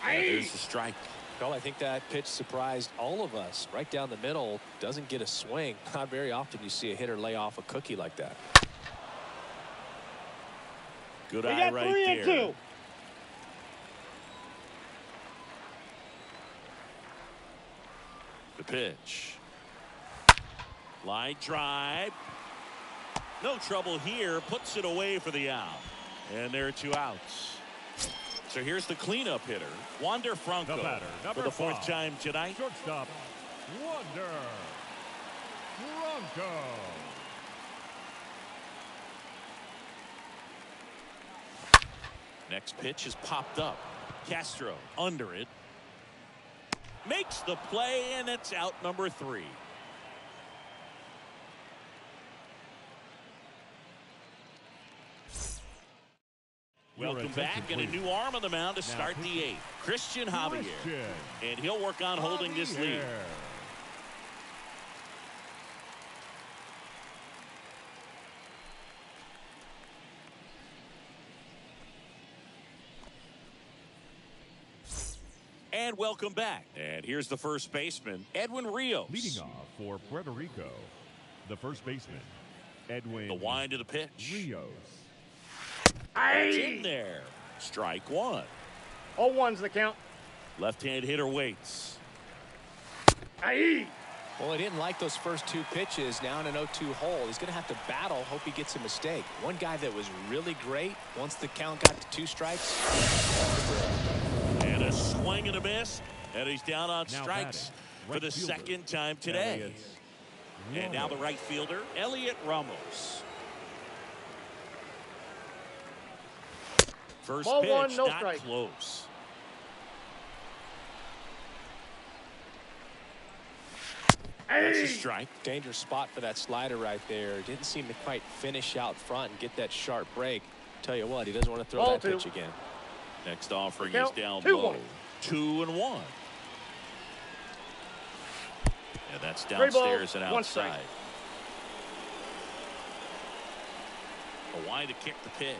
There's the strike. Well, I think that pitch surprised all of us. Right down the middle, doesn't get a swing. Not very often you see a hitter lay off a cookie like that. Good eye right there. 3-2. The pitch. Line drive. No trouble here. Puts it away for the out. And there are 2 outs. So here's the cleanup hitter, Wander Franco, for the 4th time tonight. Shortstop, Wander Franco. Next pitch is popped up. Castro under it. Makes the play, and it's out number 3. Welcome back, and a new arm on the mound to start the 8th. Christian Javier. And he'll work on holding this lead. And welcome back. And here's the first baseman, Edwin Rios. Leading off for Puerto Rico, the first baseman, Edwin. The wind of the pitch. Rios. It's in there. Strike 1. 0-1's the count. Left-hand hitter waits. Well, he didn't like those first 2 pitches. Now in an 0-2 hole, he's going to have to battle, hope he gets a mistake. One guy that was really great once the count got to 2 strikes. And a swing and a miss, and he's down on strikes for the second time today. And now the right fielder, Elliot Ramos. First Ball pitch, 1, no not strike. close. That's a strike. Dangerous spot for that slider right there. Didn't seem to quite finish out front and get that sharp break. Tell you what, he doesn't want to throw that pitch again. Next offering Count, is down 2-1. low. 2-1. And that's Three downstairs balls, and 1 strike. outside. A wide to kick the pitch.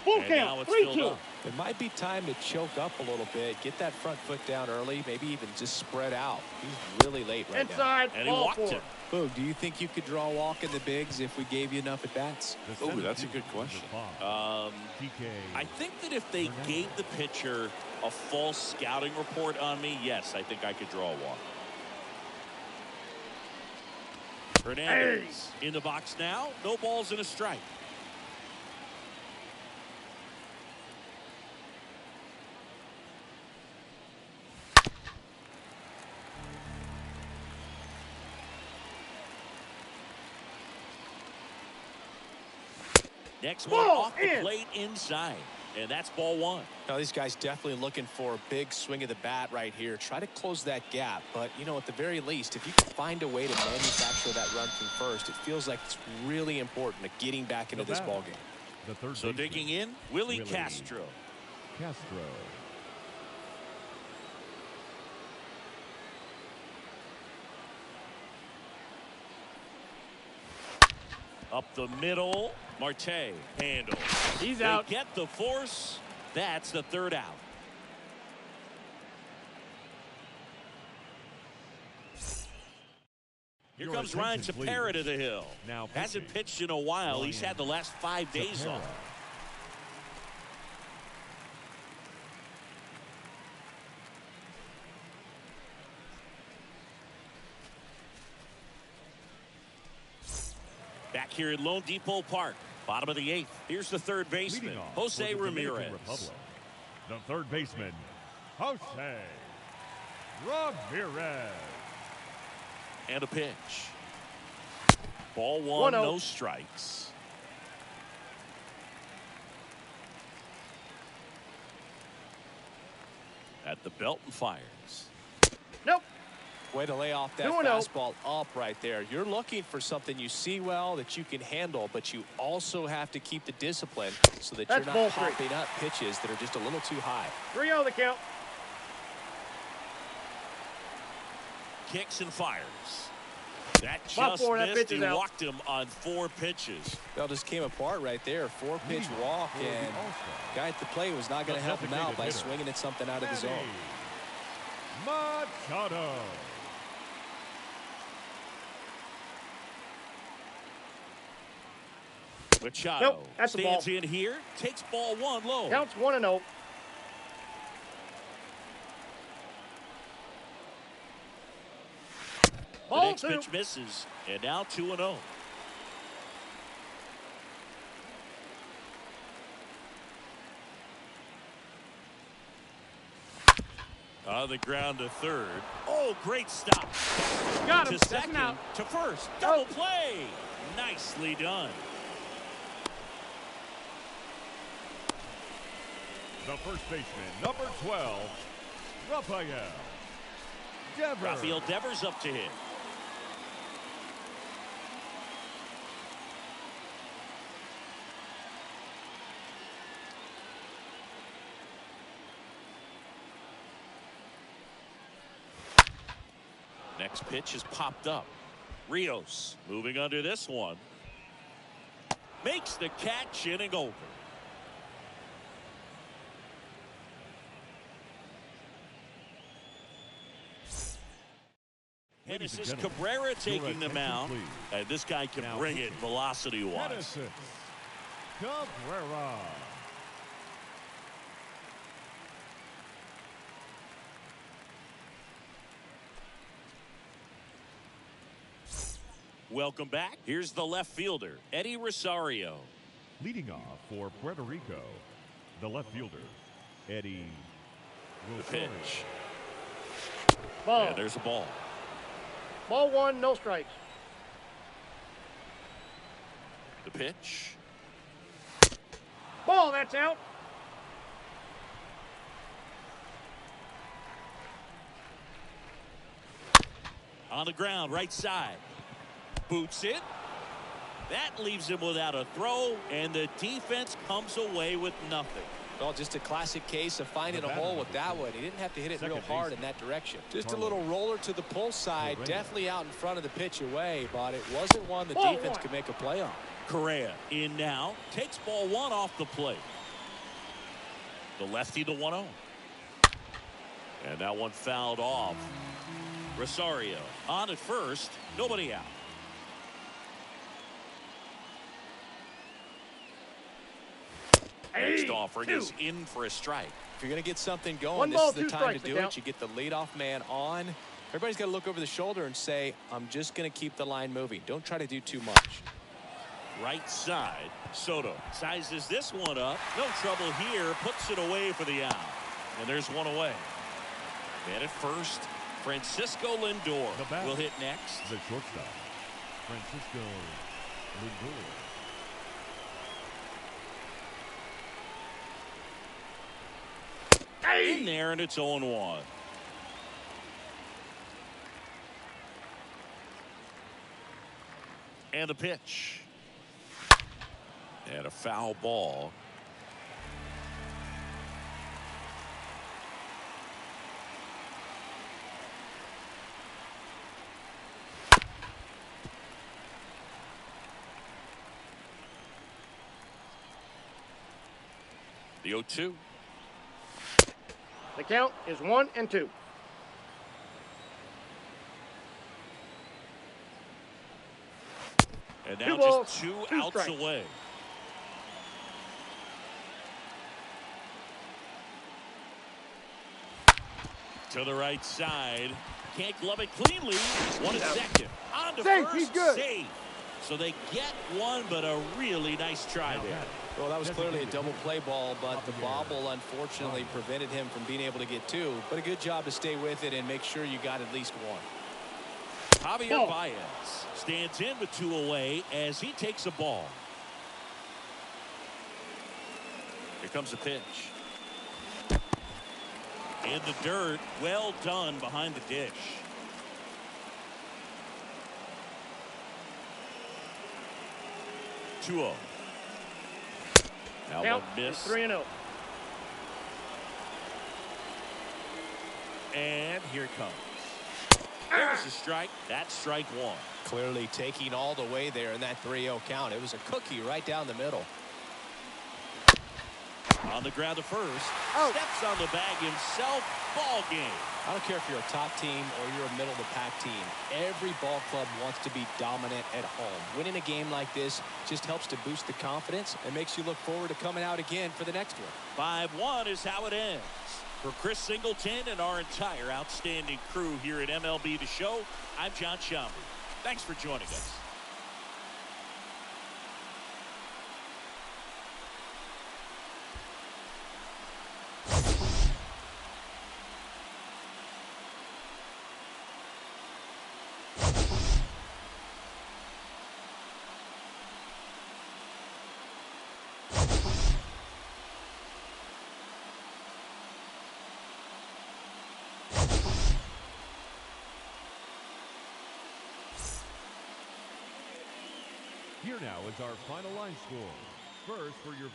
Full And now count, it's filled 3-2. up. It might be time to choke up a little bit, get that front foot down early, maybe even just spread out. He's really late right Inside, And he ball walked 4. him. Boog, do you think you could draw a walk in the bigs if we gave you enough at bats? Oh, that's a good question. I think that if they gave the pitcher a false scouting report on me, yes, I think I could draw a walk. Hernandez in the box now. No balls and a strike. Next one off the plate inside. And that's ball 1. Now, these guys definitely looking for a big swing of the bat right here. Try to close that gap. But, you know, at the very least, if you can find a way to manufacture that run from first, it feels like it's really important to getting back into this ballgame. So digging in, Willie Castro. Up the middle, Marte handles. He's out. They get the force. That's the 3rd out. Here comes Ryan Tepera to the hill. Now hasn't pitched in a while. He's had the last 5 days off. Back here at Lone Depot Park, bottom of the 8th. Here's the 3rd baseman, Jose Ramirez. The 3rd baseman, Jose Ramirez. And a pitch. Ball 1, no strikes. At the belt and fires. Nope. Way to lay off that fastball up right there. You're looking for something you see well that you can handle, but you also have to keep the discipline so that you're not popping up pitches that are just a little too high. 3-0 the count. Kicks and fires. That just missed. He walked him on 4 pitches. That just came apart right there. 4-pitch walk, and guy at the plate was not going to help him out by swinging at something out of the zone. Machado. Machado stands in here, takes ball 1 low. Counts 1-0. The next pitch misses, and now 2-0. On the ground to 3rd. Oh, great stop. Got him. To 2nd, to 1st. Double play. Nicely done. The 1st baseman, number 12, Rafael Devers up to hit. Next pitch is popped up. Rios moving under this one. Makes the catch, inning over. And this is Cabrera taking the mound. And this guy can bring it velocity-wise. Cabrera. Welcome back. Here's the left fielder, Eddie Rosario. Leading off for Puerto Rico, the left fielder, Eddie Rosario. The pitch. Ball. Yeah, there's a ball. Ball 1, no strikes. The pitch. Ball, that's out. On the ground, right side. Boots it. That leaves him without a throw, and the defense comes away with nothing. Well, just a classic case of finding a hole with that one. He didn't have to hit it real hard in that direction. Just a little roller to the pull side, definitely out in front of the pitch away, but it wasn't one the defense could make a play on. Correa in now, takes ball 1 off the plate. The lefty to 1-0. And that one fouled off. Rosario on at first, nobody out. Next offering is in for a strike. If you're going to get something going, this is the time to do it. You get the leadoff man on. Everybody's got to look over the shoulder and say, I'm just going to keep the line moving. Don't try to do too much. Right side, Soto sizes this one up. No trouble here, puts it away for the out. And there's one away. Man at first, Francisco Lindor will hit next. The shortstop, Francisco Lindor. In there, and it's 0-1. And the pitch. And a foul ball. The 0-2. The count is 1-2. And now just two outs strikes away. To the right side. Can't glove it cleanly. One at second. On to Safe, first. he's good. Safe. So they get one, but a really nice try there. Well, that was clearly a double play ball, but the bobble unfortunately prevented him from being able to get two. But a good job to stay with it and make sure you got at least one. Javier Bayas stands in with 2 away as he takes a ball. Here comes the pitch. In the dirt. Well done behind the dish. Two-0. Now one miss. 3-0. And here it comes. There's a strike. That's strike 1. Clearly taking all the way there in that 3-0 count. It was a cookie right down the middle. On the ground to first. Steps on the bag himself. Ball game. I don't care if you're a top team or you're a middle of the pack team. Every ball club wants to be dominant at home. Winning a game like this just helps to boost the confidence and makes you look forward to coming out again for the next one. 5-1 is how it ends. For Chris Singleton and our entire outstanding crew here at MLB The Show, I'm John Shambi. Thanks for joining us. Here now is our final line score. First for your